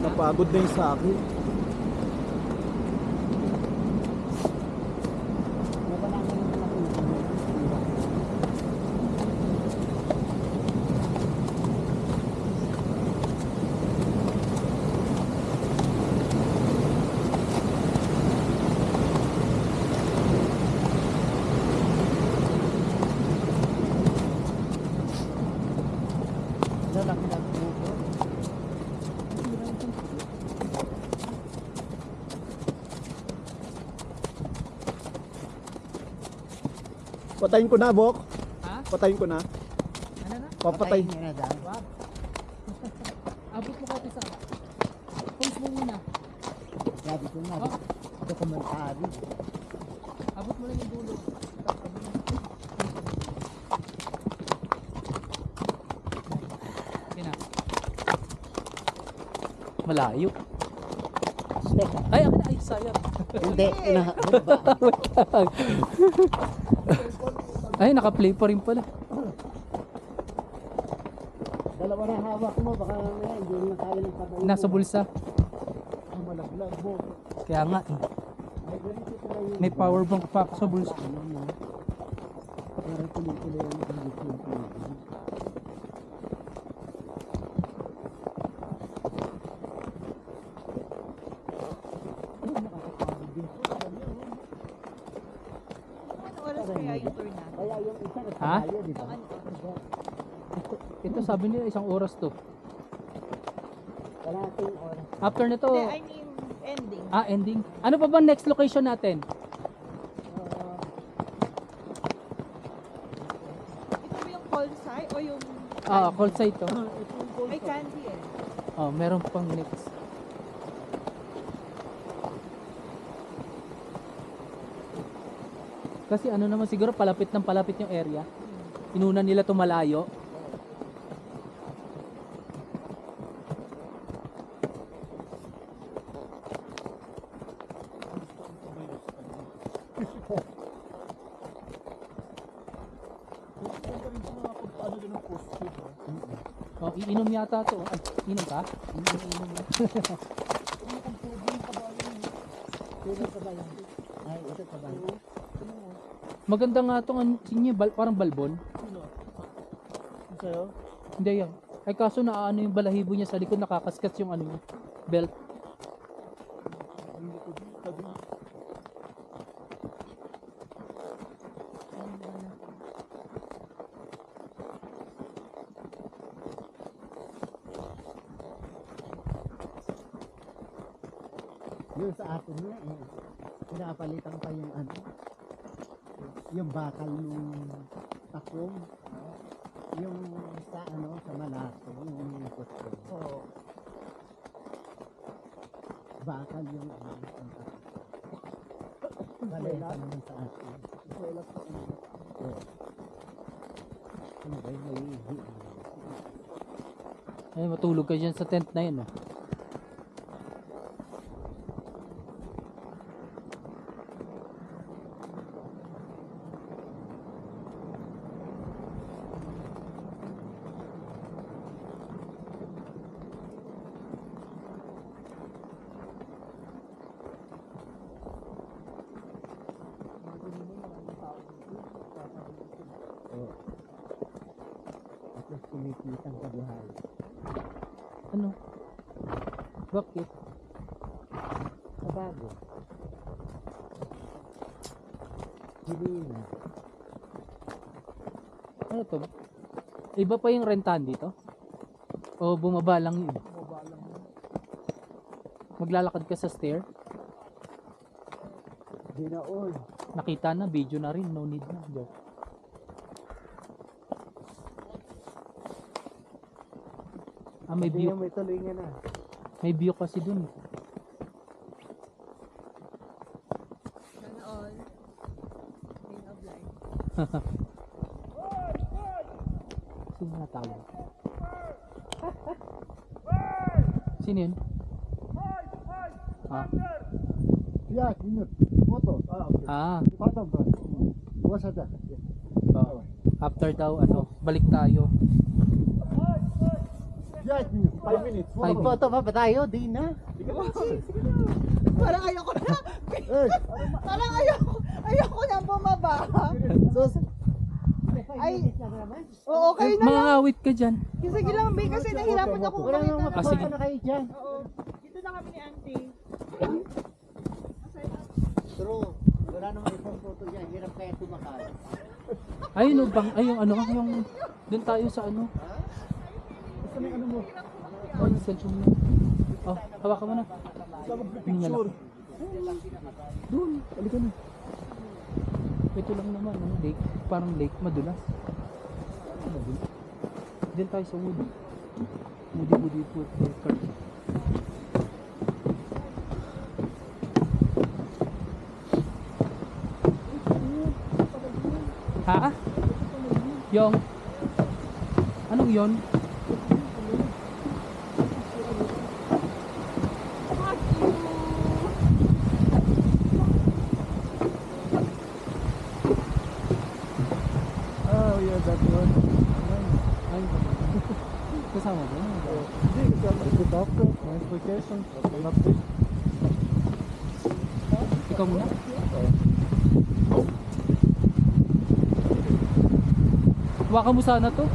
Speaker 5: Napagod na yung sa akin.
Speaker 6: Nawala na yung nakikita. Lalaki lang po.
Speaker 5: Patayin ko na, Bok.
Speaker 2: Ha?
Speaker 5: Patayin ko na.
Speaker 2: Ano na?
Speaker 5: Papatayin.
Speaker 6: Patayin niya na dahil.
Speaker 2: Abot mo kahit isa. Post mo muna.
Speaker 6: Sabi ko nga, dokumentary.
Speaker 2: Abot mo lang yung dulo. Yan na. Malayo. Ay, akin na. Ay, sayang.
Speaker 6: Hindi, inahabot ba?
Speaker 2: Ay, naka-play pa rin pala.
Speaker 6: Dalawa na hawak mo, baka mamaya hindi na kaya ng patayin.
Speaker 2: Nasa bulsa.
Speaker 6: Malaglag mo.
Speaker 2: Kaya nga eh.
Speaker 6: Ay, ganito pala yung
Speaker 2: May power bank pa ako sa bulsa.
Speaker 6: ano mo. Parang tuloy-tuloy yung condition ko.
Speaker 7: Ano oras kaya yung tour natin?
Speaker 6: Kaya yung isa
Speaker 2: Ha?
Speaker 6: nagkabayo, di ba?
Speaker 2: Ito sabi nila 1 oras to.
Speaker 6: Wala ating oras.
Speaker 2: After nito,
Speaker 7: Hindi, I mean, ending.
Speaker 2: ending. Ano pa ba next location natin?
Speaker 7: Ito ba yung call site o yung...
Speaker 2: Call site to.
Speaker 7: May candy eh.
Speaker 2: Meron pang next. Kasi ano naman siguro palapit ng palapit yung area. Inuna nila to malayo. Iinom yata to. Ay, inom ka? Inom.
Speaker 6: Ay, ito kabayo.
Speaker 2: Maganda nga tong ano, sinye, parang balbon.
Speaker 3: Sa'yo?
Speaker 2: Hindi yan. Ay kaso na ano yung balahibo niya sa likod, nakakaskat yung ano niya, belt.
Speaker 6: Yung sa atin nga eh. Pinapalitan pa yung ano. Yung bakal nung takong. Yung sa ano, sa Malaco. Yung unikot ko. Oo. Bakal yung ano. Ang takong. Palitan naman sa atin. Oo. Ano ba yung may
Speaker 2: Ay, matulog ka dyan sa tent na yun.
Speaker 6: at least kumikitang kabuhay.
Speaker 2: Ano? Bakit?
Speaker 6: Sa bago. Hindi na.
Speaker 2: Ano to? Iba pa yung rentahan dito? O bumaba lang yun? Maglalakad ka sa stair?
Speaker 6: Di na all.
Speaker 2: Nakita na, video na rin, no need na. Joke. Ah, may view.
Speaker 6: May tuloy nga na.
Speaker 2: May view kasi dun.
Speaker 7: Sana all. Being obliged.
Speaker 2: Sino natawag? Sino yun? Ah,
Speaker 6: Yeah, minute. Photo.
Speaker 2: ah,
Speaker 6: Photo ba? What's that?
Speaker 2: oh. After daw, ano, balik tayo.
Speaker 6: Yeah, minute. 5 minutes.
Speaker 2: 5 minutes.
Speaker 6: Photo pa ba tayo? Di na.
Speaker 7: Parang ayoko na.
Speaker 6: Eh,
Speaker 7: Parang ayoko na bumaba.
Speaker 6: sus.
Speaker 7: Ay, oo, kayo na lang.
Speaker 2: Mangangawit ka dyan.
Speaker 7: Sige lang, May, kasi nahirapan ako
Speaker 6: Wala
Speaker 7: makita
Speaker 6: nang
Speaker 7: na.
Speaker 2: Ah, sige.
Speaker 6: magpapano kayo dyan.
Speaker 7: Oo. Dito na kami ni auntie.
Speaker 6: True. Wala nang ibang photo dyan. Hirap kaya tumakal.
Speaker 2: Ayun, oh, bang, ay, yung ano, yung, dun tayo sa ano.
Speaker 6: Gusto mo yung ano mo?
Speaker 2: Oh, yung cellphone mo. Oh, hawakan mo na. Yun nga lang. Doon, halika na. Ito lang naman, ano, lake. Parang lake, madulas. Madulas. Diyan tayo sa wood. Woody park. Ha? Yung? Anong yon?
Speaker 3: Oh, yeah, that one.
Speaker 2: Ay, kasama ba?
Speaker 3: Hindi, kasama ito doctor. Nice vacation. Not big.
Speaker 2: Ikaw muna. Hawakan mo sana to.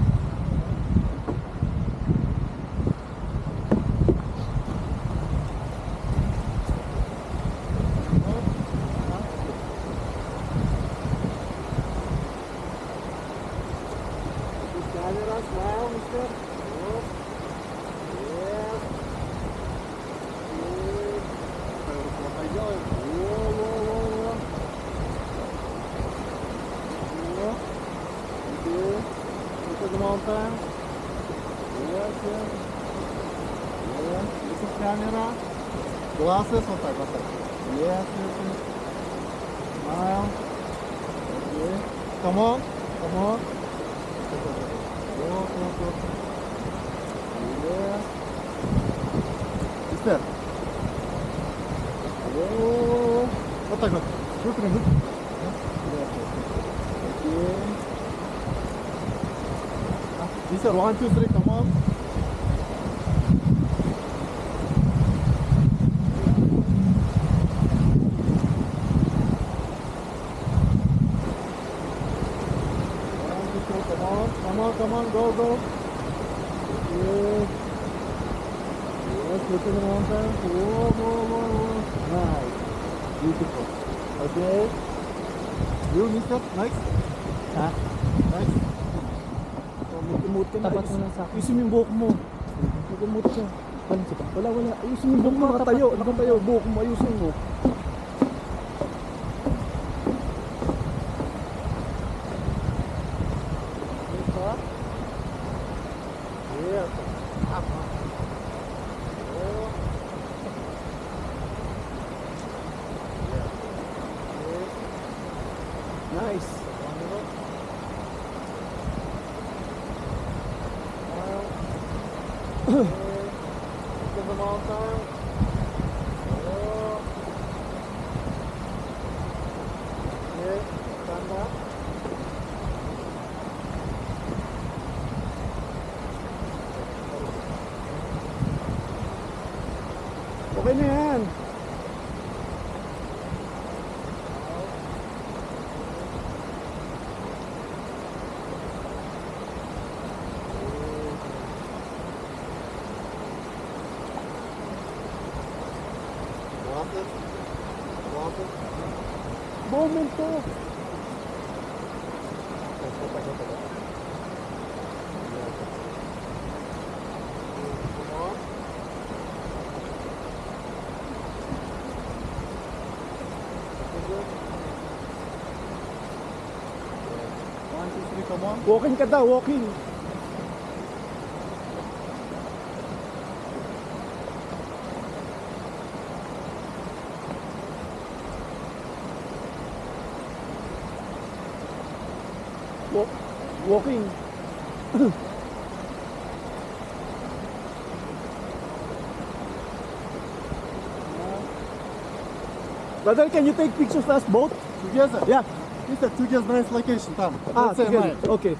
Speaker 3: Camera, smile, mister. Good. Yes. Good. Pero po kayo. Whoa. Okay. Look at the mountain. Yes. Yeah. This is camera. Glasses, one. Yes. Smile. Okay. Come on. Go. Yeah. Mister. Whoa. Вот так вот. Look. Okay. Mister, 1, 2, 3, come on. Come on, go, go. Yes. Yes, look at the mountain. Whoa, whoa, whoa, whoa. Nice. Beautiful. Okay. You, mister, nice.
Speaker 2: Ha?
Speaker 3: Nice. Oh, magkumot ka na.
Speaker 2: Tapat mo lang sa akin.
Speaker 3: Ayusin mo yung buhok mo. Magkumot ka.
Speaker 2: Walang sipa.
Speaker 3: Wala. Ayusin mo yung buhok mo. Nakatayo. Buhok mo, ayusin mo. Yes. Up. Oh. Yeah. Yes. Nice. Look at the mountain. Oh. Yes. Stand up. Okay na yan. Momento. Walking ka daw, walking. Walking. Brother, can you take pictures of us both?
Speaker 4: Together?
Speaker 3: Yeah.
Speaker 4: It's a together nice location, Tom.
Speaker 3: Ah,
Speaker 4: Let's say
Speaker 3: together.
Speaker 4: mine.
Speaker 3: Okay.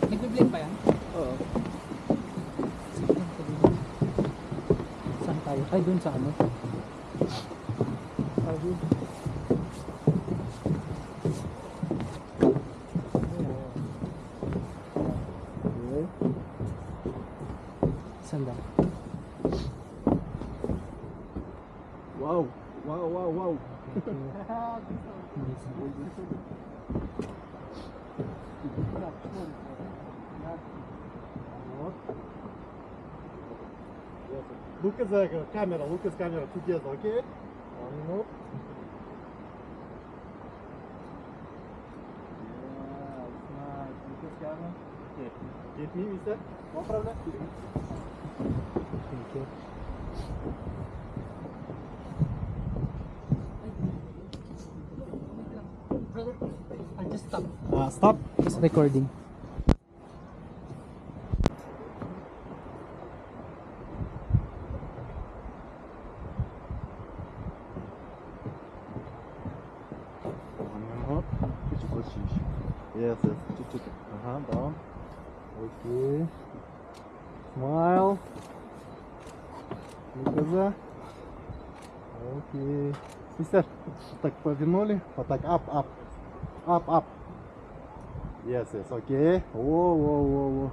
Speaker 2: Nagbe-blend pa yan?
Speaker 3: Oo.
Speaker 2: Saan tayo? Ay, dun sa ano? Saan ba?
Speaker 3: Wow. Wow.
Speaker 4: Look at the camera, together, okay? One minute. Nice. Look at camera. Okay. Get me, mister. No problem.
Speaker 2: Thank you. I just stop.
Speaker 3: Stop.
Speaker 2: Just recording.
Speaker 4: Yes. Чуть-чуть. Ага, down. Okay. Smile. Глаза. Окей. Мистер, вот так повернули. Вот так, up. Up. Yes, okay. Whoa.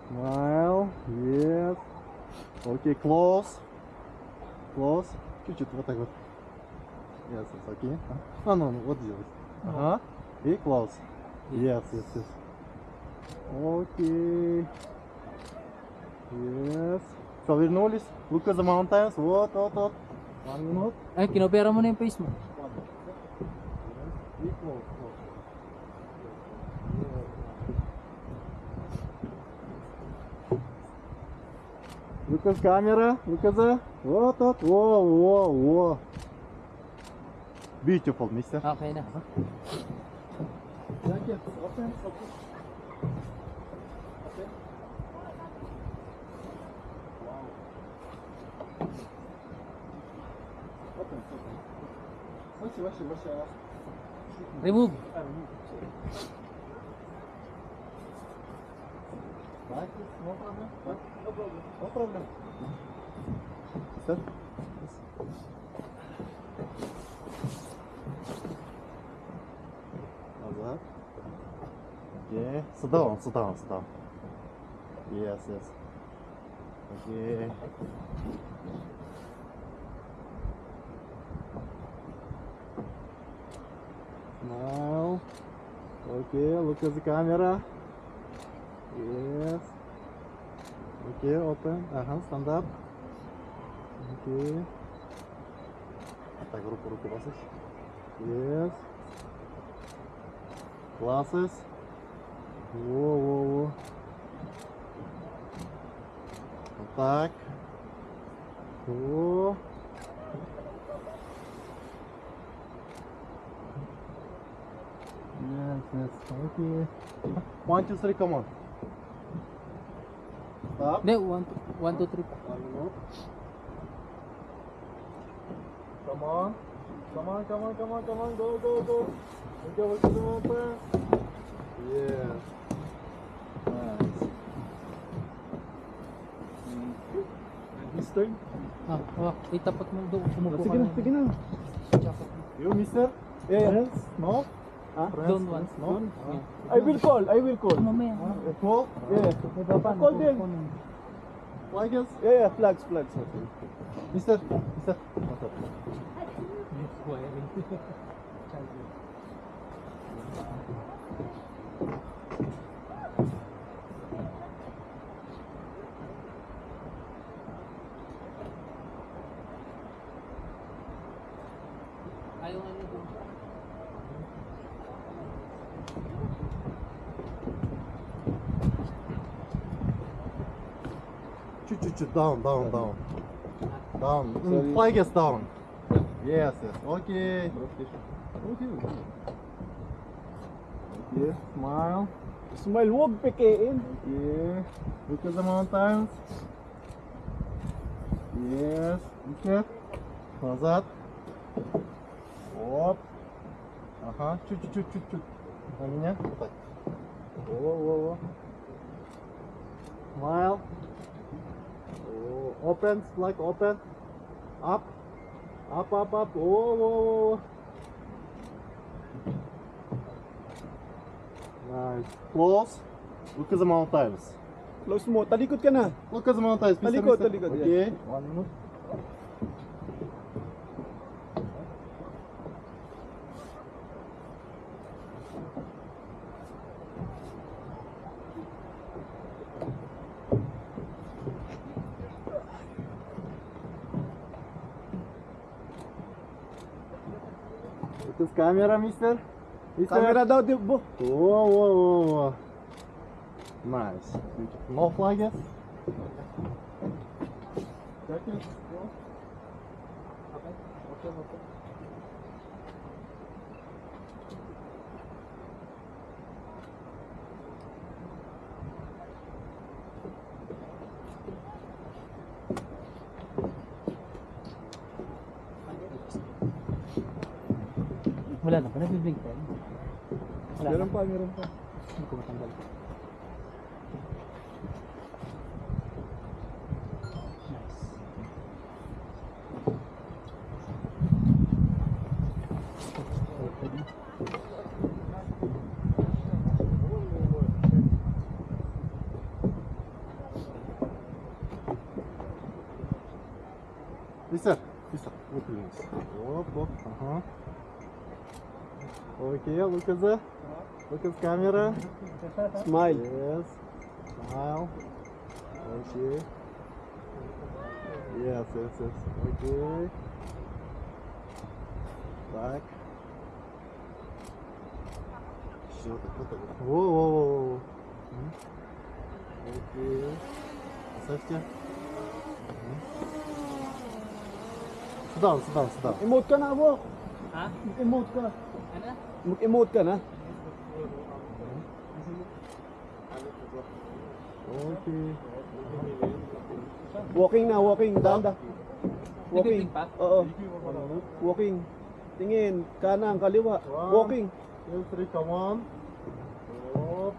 Speaker 4: Smile. Yes. Okay, close. Чуть-чуть, вот так вот. Yes, okay. No, вот здесь. Ага. И close. Yes. Окей. Yes. Повернулись. Look at the mountains. Вот. 1 minute.
Speaker 2: Ay, kinopera mo na yung face mo.
Speaker 4: И close. Look at camera. Look at the. Вот. Whoa. Beautiful, mister.
Speaker 2: Okay na.
Speaker 4: Jacket. Open. Вообще.
Speaker 2: Remove.
Speaker 4: No problem. Sir? Назад. Okay. Sit down, sit down, sit down. Yes, yes. Okay. Now. Okay, look at the camera. Yes. Okay, open. Stand up. Okay. Так, руку басишь. Yes. Glasses. Во. Вот так. О. Yes. Okay. 1, 2, 3, come on. Stop.
Speaker 2: Hindi, 1, 2, 3.
Speaker 4: 1 minute. Come on. Go. Go. Yeah. Nice. Mister?
Speaker 2: Hawak. Itapat mo doon. Umupo
Speaker 3: Sige na.
Speaker 4: You, mister?
Speaker 3: Yeah.
Speaker 4: Friends? No?
Speaker 2: Don't want.
Speaker 4: No?
Speaker 3: I will call.
Speaker 2: Mamaya.
Speaker 4: Call?
Speaker 3: Yeah. Call them.
Speaker 4: Flaggers?
Speaker 3: Yeah, flags.
Speaker 4: Mister? What's up?
Speaker 2: Ayaw ano doon.
Speaker 4: Down. Flaggers down. Yes. Okay. Okay. Smile.
Speaker 3: Smile, huwag pekein.
Speaker 4: Okay. Look at the mountains. Yes. Okay. Назад. Оп. Ага. Чуть. На меня. Вот так. Во. Smile. Open. Flag open. Up. Во. Nice. Close. Look at the mountains.
Speaker 3: Close mo, talikod ka na.
Speaker 4: Look at the mountains.
Speaker 3: Talikod,
Speaker 4: Mister.
Speaker 3: talikod,
Speaker 4: Okay. 1 minute. Look at camera, mister.
Speaker 3: Camera daw, di bo.
Speaker 4: Whoa. Nice. No flaggers. Jacket. Okay.
Speaker 2: Wala na ba? Nag-blink tayo? Wala na.
Speaker 3: Meron pa.
Speaker 2: Hindi ko matanggal. Nice.
Speaker 4: Mister. Look at this. Оп. Ага. Okay, look at the camera.
Speaker 3: Smile.
Speaker 4: Yes. Smile. Okay. Yes. Okay. Так. Что такое? Воу. Окей. Оставьте. Sit down.
Speaker 3: Emote ka na, bo.
Speaker 2: Ha?
Speaker 3: Mag-emote ka.
Speaker 2: Ano?
Speaker 3: Mag-emote ka na.
Speaker 4: Okay.
Speaker 3: Walking. Danda. Walking.
Speaker 2: Nag-blink pa?
Speaker 3: Oo. Walking. Tingin. Kanan, kaliwa. Walking.
Speaker 4: 2, 3, come on. Op.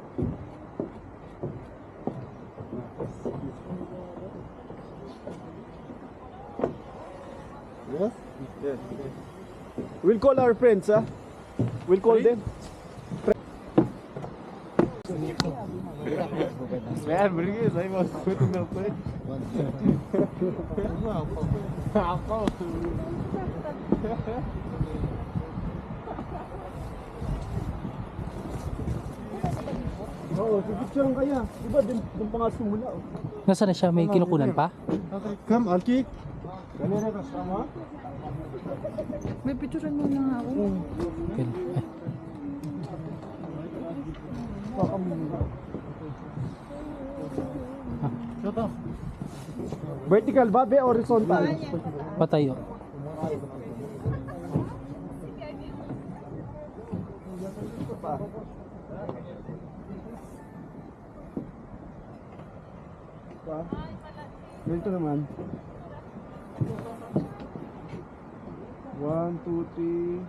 Speaker 4: Yes?
Speaker 3: Yes. We'll call our friends, ha? We'll call them. Man, bring it. I was putting up it.
Speaker 5: Oo, pipicturean kaya. Diba, dun pa nga sumula. Oh.
Speaker 2: Nasaan na siya? May kinukunan pa?
Speaker 4: Come, Alki.
Speaker 5: Kanina kasama?
Speaker 7: May picturean mo na ako.
Speaker 2: Okay. Ay.
Speaker 5: Vertical ba, be? Horizontal?
Speaker 2: Patayo.
Speaker 5: Ganito naman. 1, 2, 3.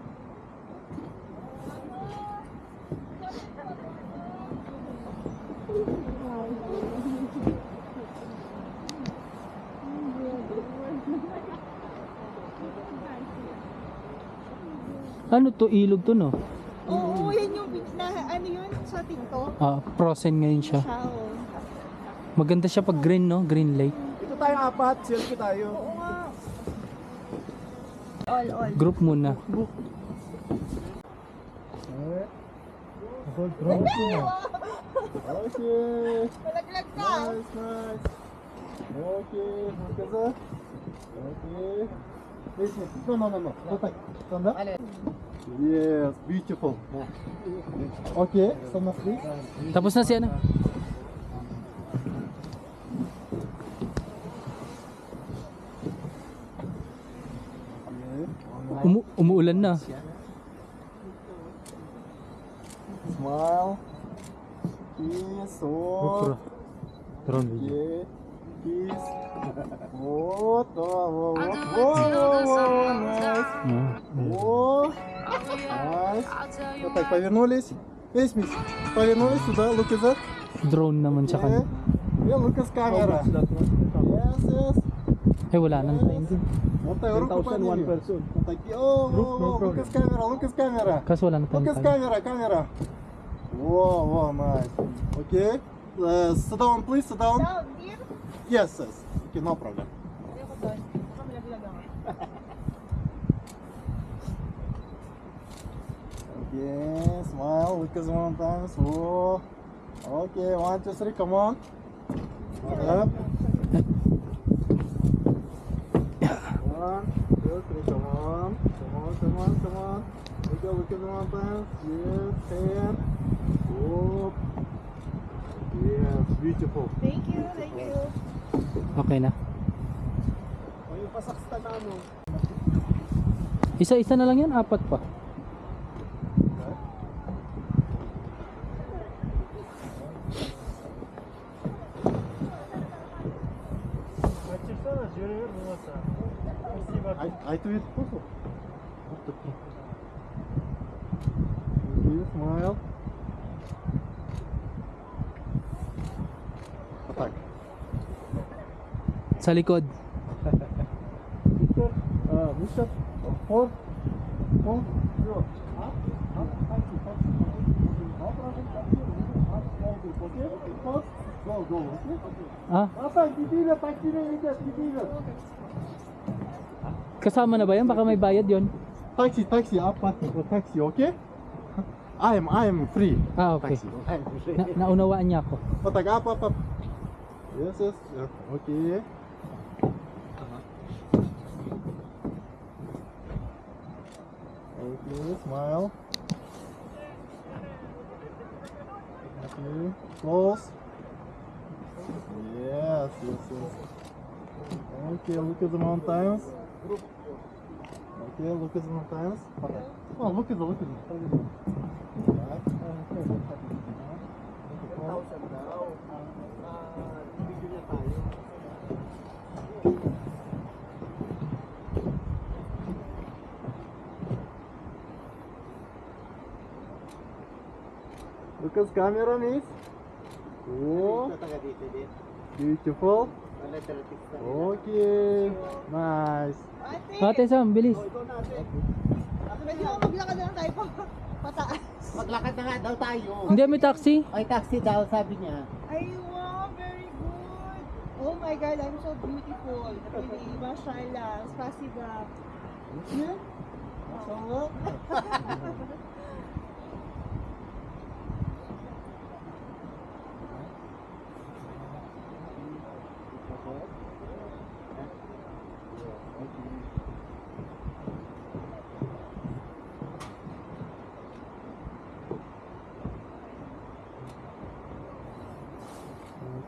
Speaker 2: Ano to? Ilog to, no?
Speaker 7: Oo, yan yung na, ano yun sa TikTok.
Speaker 2: Frozen ngayon siya.
Speaker 7: Siya, oh.
Speaker 2: Maganda siya pag green, no? Green lake.
Speaker 5: Ito tayo apat, selfie tayo.
Speaker 7: Oo nga. All.
Speaker 2: Group muna.
Speaker 5: Okay.
Speaker 7: Malaglag ka.
Speaker 5: Nice. Okay, look at that. Okay.
Speaker 4: Listen. No. Stand up. Yes, beautiful. Okay, stand up, please.
Speaker 2: Tapos na siya na. Umuulan na.
Speaker 4: Smile. Kiss. Oh.
Speaker 2: Drone
Speaker 4: Okay. Kiss. What? Oh, nice. О, nice. Вот так, повернулись. Весь мисс. Повернулись сюда, look at that.
Speaker 2: Drone naman sa kanya.
Speaker 4: Yeah, look at camera. Yes.
Speaker 2: Eh, wala nang time din.
Speaker 4: Вот так, руку
Speaker 5: 1,001
Speaker 4: подними.
Speaker 5: person.
Speaker 4: Вот так, look at camera.
Speaker 2: Kaso wala nang
Speaker 4: Look
Speaker 2: time.
Speaker 4: at camera. Во, nice. Okay. Sit down, please, sit down.
Speaker 7: Down, dear.
Speaker 4: Yes. Okay, no problem.
Speaker 7: Ayoko doon. Baka malaglag ako.
Speaker 4: Okay, smile, look at one time. Oh. Okay, 1, 2, 3, come on. Up. 1, 2, 3, come on. Look at one time. Yes, hand. Up. Yes, beautiful.
Speaker 7: Thank you.
Speaker 2: Okay na.
Speaker 5: O yung pasaksta na mo.
Speaker 2: Isa-isa na lang yan, apat pa.
Speaker 4: I do it also. Okay, smile. Attack.
Speaker 2: Sa likod.
Speaker 4: Mr. 4, 4, 0. Up. Okay? First, go. Okay?
Speaker 2: Ah,
Speaker 4: Attack, gidiyor, gidiyor.
Speaker 2: kasama na ba yan? Baka may bayad yon.
Speaker 4: Taxi, apat, taxi, okay? I am free.
Speaker 2: Ah, okay.
Speaker 4: Taxi. I am free.
Speaker 2: Naunawaan niya ako.
Speaker 4: Attack, up. Yes. Okay. Okay, smile. Okay, close. Yes. Okay, look at the mountains. Okay, look at the mountains. Oh, look at the. Look at camera, miss. Oh, beautiful. Okay, nice.
Speaker 2: Ate Sam, bilis.
Speaker 7: Pwede mo maglakad na lang tayo pa. Pataas.
Speaker 6: Maglakad na nga daw tayo.
Speaker 2: Hindi, may taxi.
Speaker 6: Ay, taxi daw, sabi niya.
Speaker 7: Ay, wow. Oh my God, I'm so beautiful. Really, mashallah, spasiba.
Speaker 3: Yeah. So,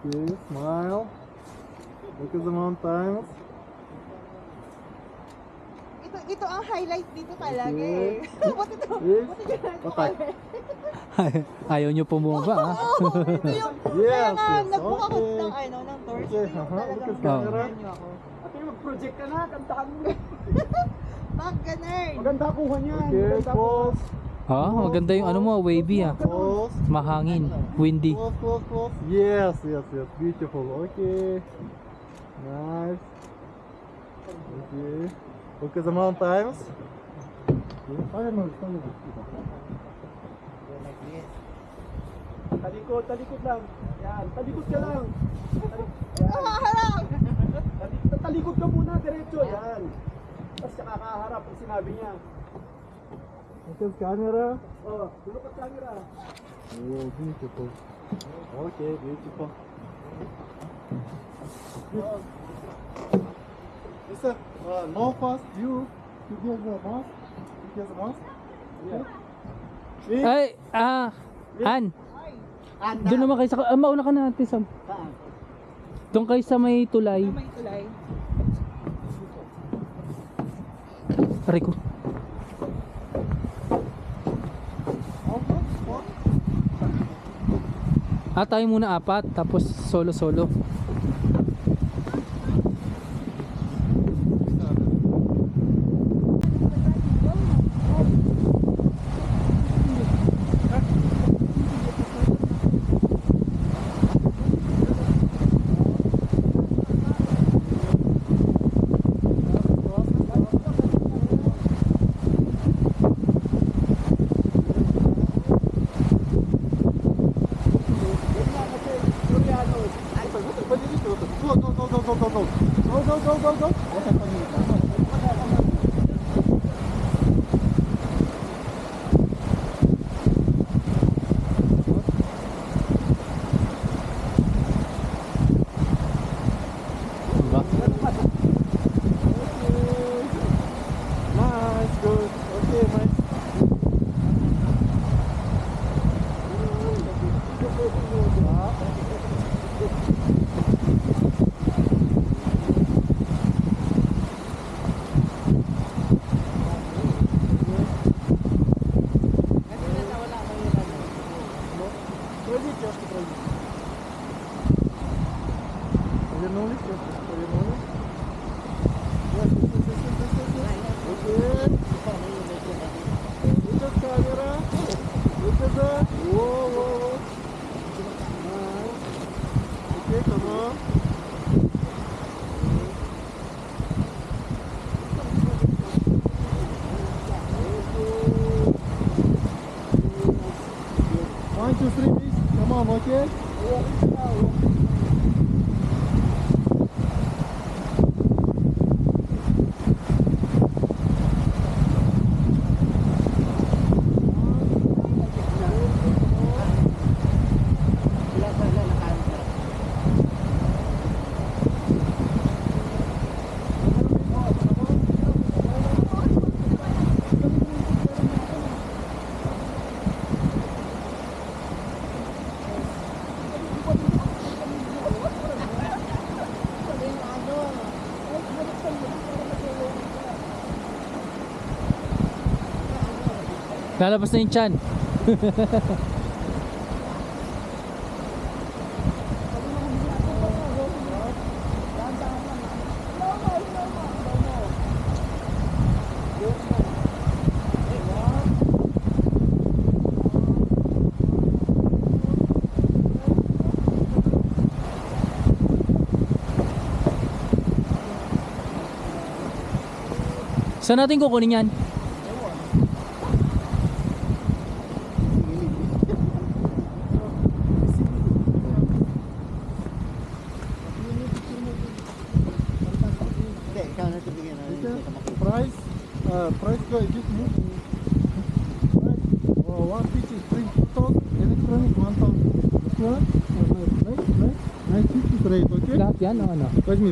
Speaker 4: Okay, smile. Look at the mountains.
Speaker 7: Ito ang highlight dito talaga
Speaker 4: Okay.
Speaker 7: eh. Ba't ito?
Speaker 4: Yes.
Speaker 7: Ba't ito
Speaker 4: Patak.
Speaker 2: Ayaw nyo pumumba ah.
Speaker 7: Ito yung, kaya
Speaker 4: Yes,
Speaker 7: nga,
Speaker 4: yes,
Speaker 7: nag-book ako
Speaker 4: okay.
Speaker 7: ng tours.
Speaker 4: Okay,
Speaker 7: Ito yung
Speaker 4: look
Speaker 7: talagang
Speaker 4: at camera.
Speaker 7: ano nyo ako.
Speaker 3: ate, mag-project ka na, kantahan mo.
Speaker 7: Bak, ganun.
Speaker 3: Maganda kuha niyan.
Speaker 4: Okay,
Speaker 3: Maganda kuha.
Speaker 4: pause,
Speaker 2: Ah, maganda yung ano mo, wavy ah.
Speaker 4: pause,
Speaker 2: Mahangin, windy.
Speaker 4: pause. Yes, beautiful. Okay, nice. Okay, look at the mountains.
Speaker 3: Talikod lang. Yan, talikod ka lang.
Speaker 7: Harap!
Speaker 3: Talikod ka muna, diretso. Yan. Tapos kakaharap ang sinabi niya.
Speaker 4: Look at camera.
Speaker 3: Oh, tulog at camera.
Speaker 4: Oh, beautiful. Okay, beautiful. Listen, no fast view. You get the mask. You get the mask. Yeah.
Speaker 2: Ay, Han. Doon naman kayo sa, mauna ka na ate Sam.
Speaker 6: Saan?
Speaker 2: Doon kayo sa may tulay.
Speaker 7: May tulay.
Speaker 2: Aray ko. Tayo muna apat, tapos solo-solo.
Speaker 4: Go.
Speaker 2: Diba?
Speaker 4: Nice, good. Okay, nice. Повернулись, повернулись. Окей. Look at camera. Look at that. Whoa. Nice. Okay, come on. One, two, three, please. Come on, okay?
Speaker 2: Lalabas na yung tiyan. Saan natin kukunin yan?
Speaker 4: guy, give me. Right. Oh, one pitch is free. Talk. Electronic 1,000. This one? Right. Nice pitch is right, okay?
Speaker 2: Lahat yan o ano?
Speaker 4: Возьми.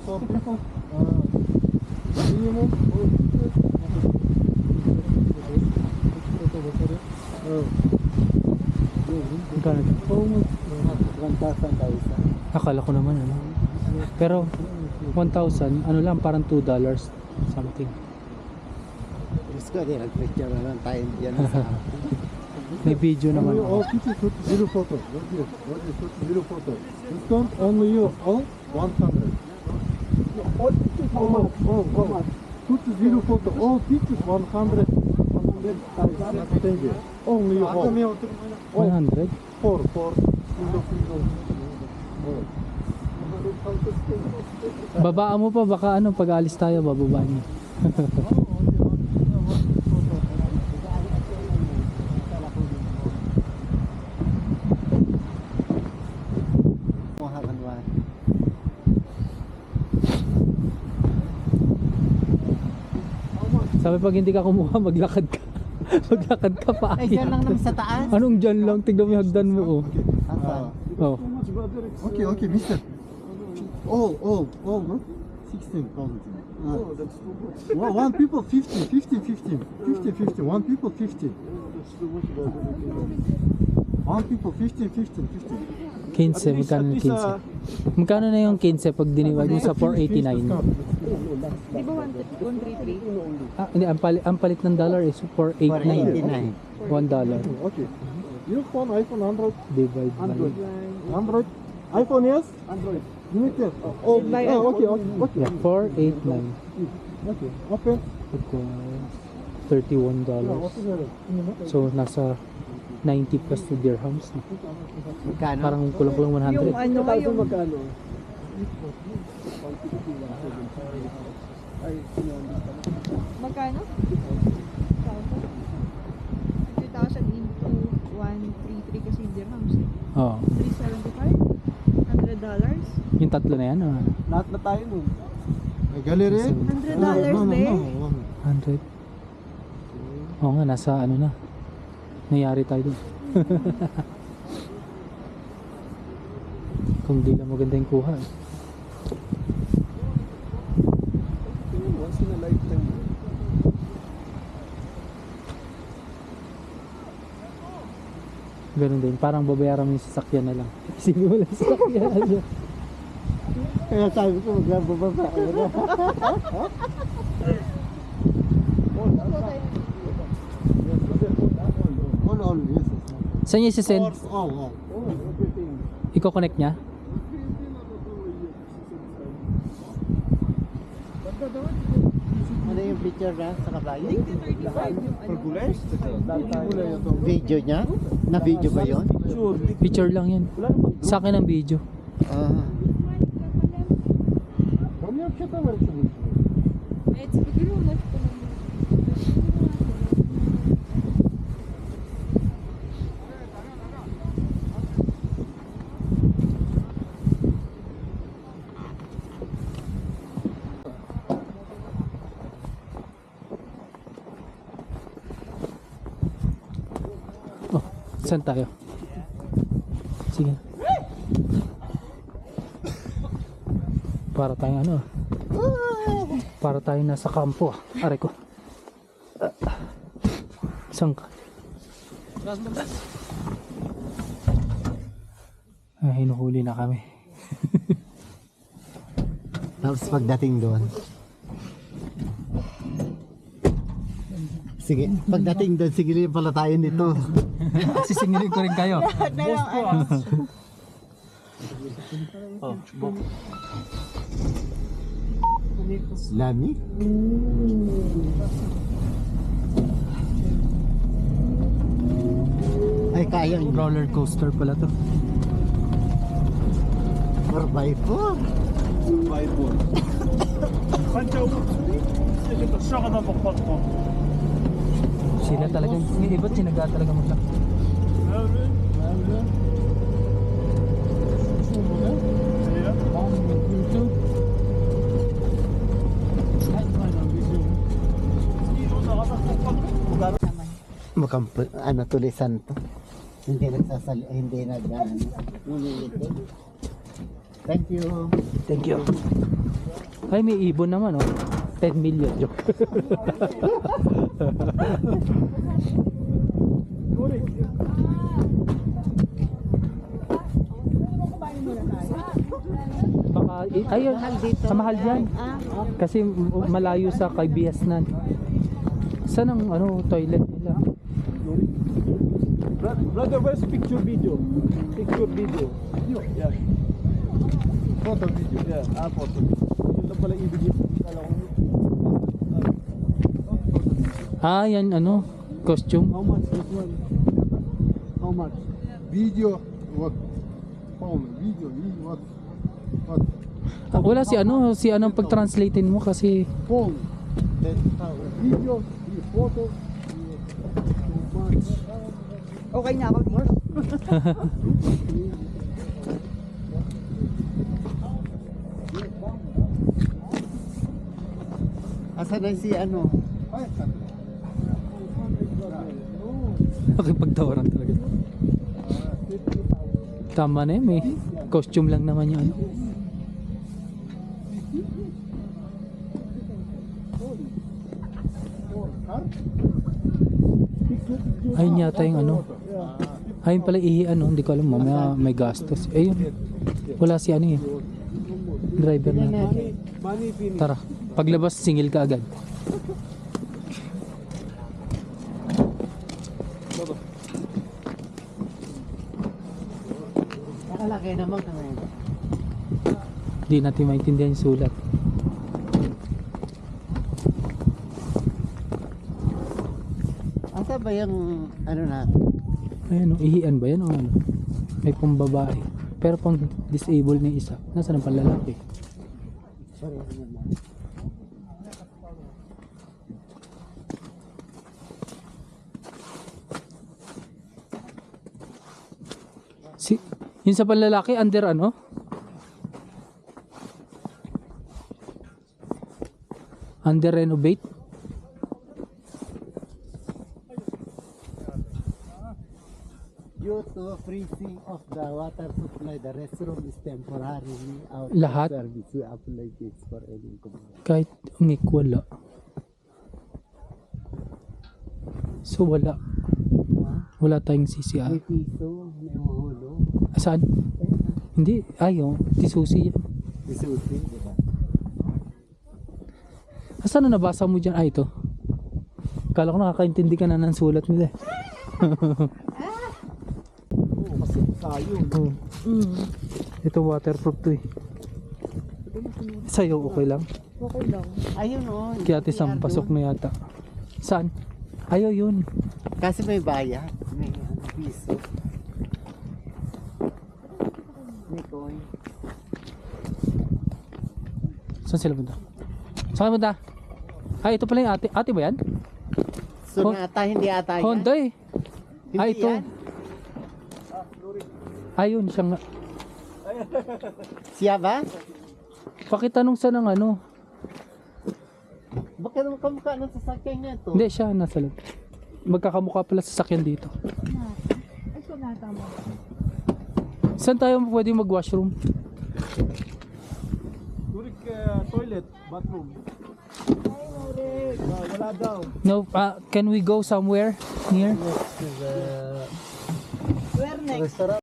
Speaker 4: for people. Minimum.
Speaker 2: Magkano ito?
Speaker 6: 1,000 daw isa.
Speaker 2: Akala ko naman ano. Pero 1,000, ano lang, parang $2 something.
Speaker 6: Diyos ko, di nag-picture na lang tayo dyan sa
Speaker 2: May video naman ako.
Speaker 4: All people shoot zero photo. What is shoot zero photo? This one only you. All 100. Shoot zero photo. All pictures 100. Thank you. Only you. All.
Speaker 2: 100?
Speaker 4: Four. Single.
Speaker 2: Babaan mo pa, baka ano, pag alis tayo, bababaan niyo. Sabi pag hindi ka kumuha, maglakad ka. Maglakad ka pa.
Speaker 6: Ay, dyan lang naman sa taas.
Speaker 2: Anong dyan lang? Tignan mo yung hagdan mo, oh.
Speaker 6: Asan?
Speaker 2: Oh.
Speaker 4: Okay, okay, mister. All, no? 16,000.
Speaker 3: Oh, that's too much.
Speaker 4: One people 50, 15, 15. 50, 50. One people 50.
Speaker 3: That's too much, brother.
Speaker 4: One people 15, 15, 15.
Speaker 2: 15, magkano yung 15? Magkano na yung 15 pag diniwag mo sa 489?
Speaker 7: Di ba 133?
Speaker 2: Ah, hindi, ang palit ng dollar is 489. $1.
Speaker 4: Okay. Your phone, iPhone, Android.
Speaker 2: Divide by.
Speaker 4: Android. iPhone, yes? Android. Limited. Oh, okay, okay.
Speaker 2: Yeah, 489
Speaker 4: Okay, open.
Speaker 2: equals $31. So, nasa 90 plus to dirhams. No?
Speaker 6: Magkano?
Speaker 2: Parang kulang-kulang 100.
Speaker 7: Yung ano, yung...
Speaker 3: Magkano?
Speaker 7: Magkano? 50,000 into 133 kasi dirhams eh.
Speaker 2: Oo.
Speaker 7: $375? $100?
Speaker 2: Yung tatlo na yan,
Speaker 3: Lahat na tayo nun.
Speaker 4: Gallery?
Speaker 7: $100
Speaker 4: No,
Speaker 7: eh.
Speaker 2: 100. Oo nga, nasa ano na. Nangyari tayo dun. Kung di lang maganda yung kuha. Eh.
Speaker 3: Once in a lifetime.
Speaker 2: Ganun din. Parang babayaran mo yung sasakyan na lang. Isipin mo lang yung sasakyan.
Speaker 6: Kaya sabi ko, magbababa.
Speaker 4: All, yes.
Speaker 2: Saan niya isi-send?
Speaker 4: All.
Speaker 2: Iko-connect niya?
Speaker 6: Ano yung picture na sa kabayo?
Speaker 3: Pergules?
Speaker 6: Video niya? Na video ba yun?
Speaker 2: Picture lang yan. Sa akin ang video.
Speaker 6: Ah.
Speaker 2: Oh, saan tayo? Sige. Para tayong ano? Para tayong nasa kampo. Aray ko. Saan ka? Ay, hinuhuli na kami.
Speaker 6: Tapos pagdating doon. Sige, pagdating doon, sigilin pala tayo nito.
Speaker 2: Sisingilin ko rin kayo.
Speaker 6: Lami? Ay, kaya yun.
Speaker 2: Roller coaster pala to.
Speaker 6: 4x4.
Speaker 3: Bible.
Speaker 2: Sila talagang, yung iba't sinaga talaga mo siya.
Speaker 6: Mukhang ano, tulisan to. Hindi nagsasali, hindi nag-ano. Nuniliti. Thank you.
Speaker 2: Thank you. Ay, may ibon naman, oh. 10 million. Joke. Baka, ayun, sa mahal dyan. Kasi malayo sa kay Biasnan. Saan ang ano, toilet nila?
Speaker 3: Brother, where's picture video? Picture video. Yeah.
Speaker 4: Photo video.
Speaker 3: Yeah, photo. Yun lang pala ibigay ko.
Speaker 2: Ah, yan ano, costume.
Speaker 3: How much this one? How much?
Speaker 4: Video. What? Phone. Video. What?
Speaker 2: Ah, wala si ano ang pag-translatein mo kasi
Speaker 4: Phone. Video. Photo.
Speaker 7: Okay na ako dito.
Speaker 6: Asan na si ano?
Speaker 2: nakipagtawaran talaga. Tama na yun, may costume lang naman yung ano. Ayun yata yung ano. Ayun pala ano, hindi ko alam, mamaya may gastos. Ayun, wala si ano eh. Driver natin. Tara, paglabas singil ka agad.
Speaker 6: Nakalagay naman ka ngayon.
Speaker 2: Hindi natin maintindihan yung sulat.
Speaker 6: Asa ba yung ano na?
Speaker 2: Ayun, ihian ba yan o ano? May pambabae. Pero pang disabled na isa. Nasaan ang panlalaki?
Speaker 6: Sorry,
Speaker 2: Yun sa panlalaki, under ano? Under renovate?
Speaker 6: due to freezing of the water supply, the restroom is temporarily out
Speaker 2: Lahat?
Speaker 6: of service. We apply this for any complaint.
Speaker 2: Kahit umik, wala. So wala. Wala tayong CCR.
Speaker 6: May piso, may mahulo.
Speaker 2: Saan? Hindi, ayaw. Tisusi yan.
Speaker 6: Isusin, di ba?
Speaker 2: Saan na nabasa mo dyan? Ito. Kala ko nakakaintindi ka na ng sulat nila.
Speaker 6: Kasi tayo.
Speaker 2: Ito waterproof to eh. Sa'yo okay lang?
Speaker 7: Okay lang.
Speaker 6: Ayun o.
Speaker 2: Kaya tisang pasok na yata. Saan? Ayaw yun.
Speaker 6: Kasi may bayad. May piso. May coin.
Speaker 2: Saan sila punta? Saan punta? Ay, ito pala yung ate. Ate ba yan?
Speaker 6: Sonata, hindi ata yan.
Speaker 2: Honda eh.
Speaker 6: Hindi
Speaker 2: Ay, ito.
Speaker 6: yan.
Speaker 2: Ayun, siya nga.
Speaker 6: Siya ba?
Speaker 2: Pakitanong sa ng ano.
Speaker 6: Bakit naman kamukha ng sasakyan niya to?
Speaker 2: Hindi, siya nasa loob. Magkakamukha pala sa sakyan dito.
Speaker 7: Ay, sonata mo.
Speaker 2: Saan tayo pwede mag-washroom?
Speaker 4: Turik toilet, bathroom. Wala daw.
Speaker 2: No, can we go somewhere near?
Speaker 7: Where next?
Speaker 6: Restaurant.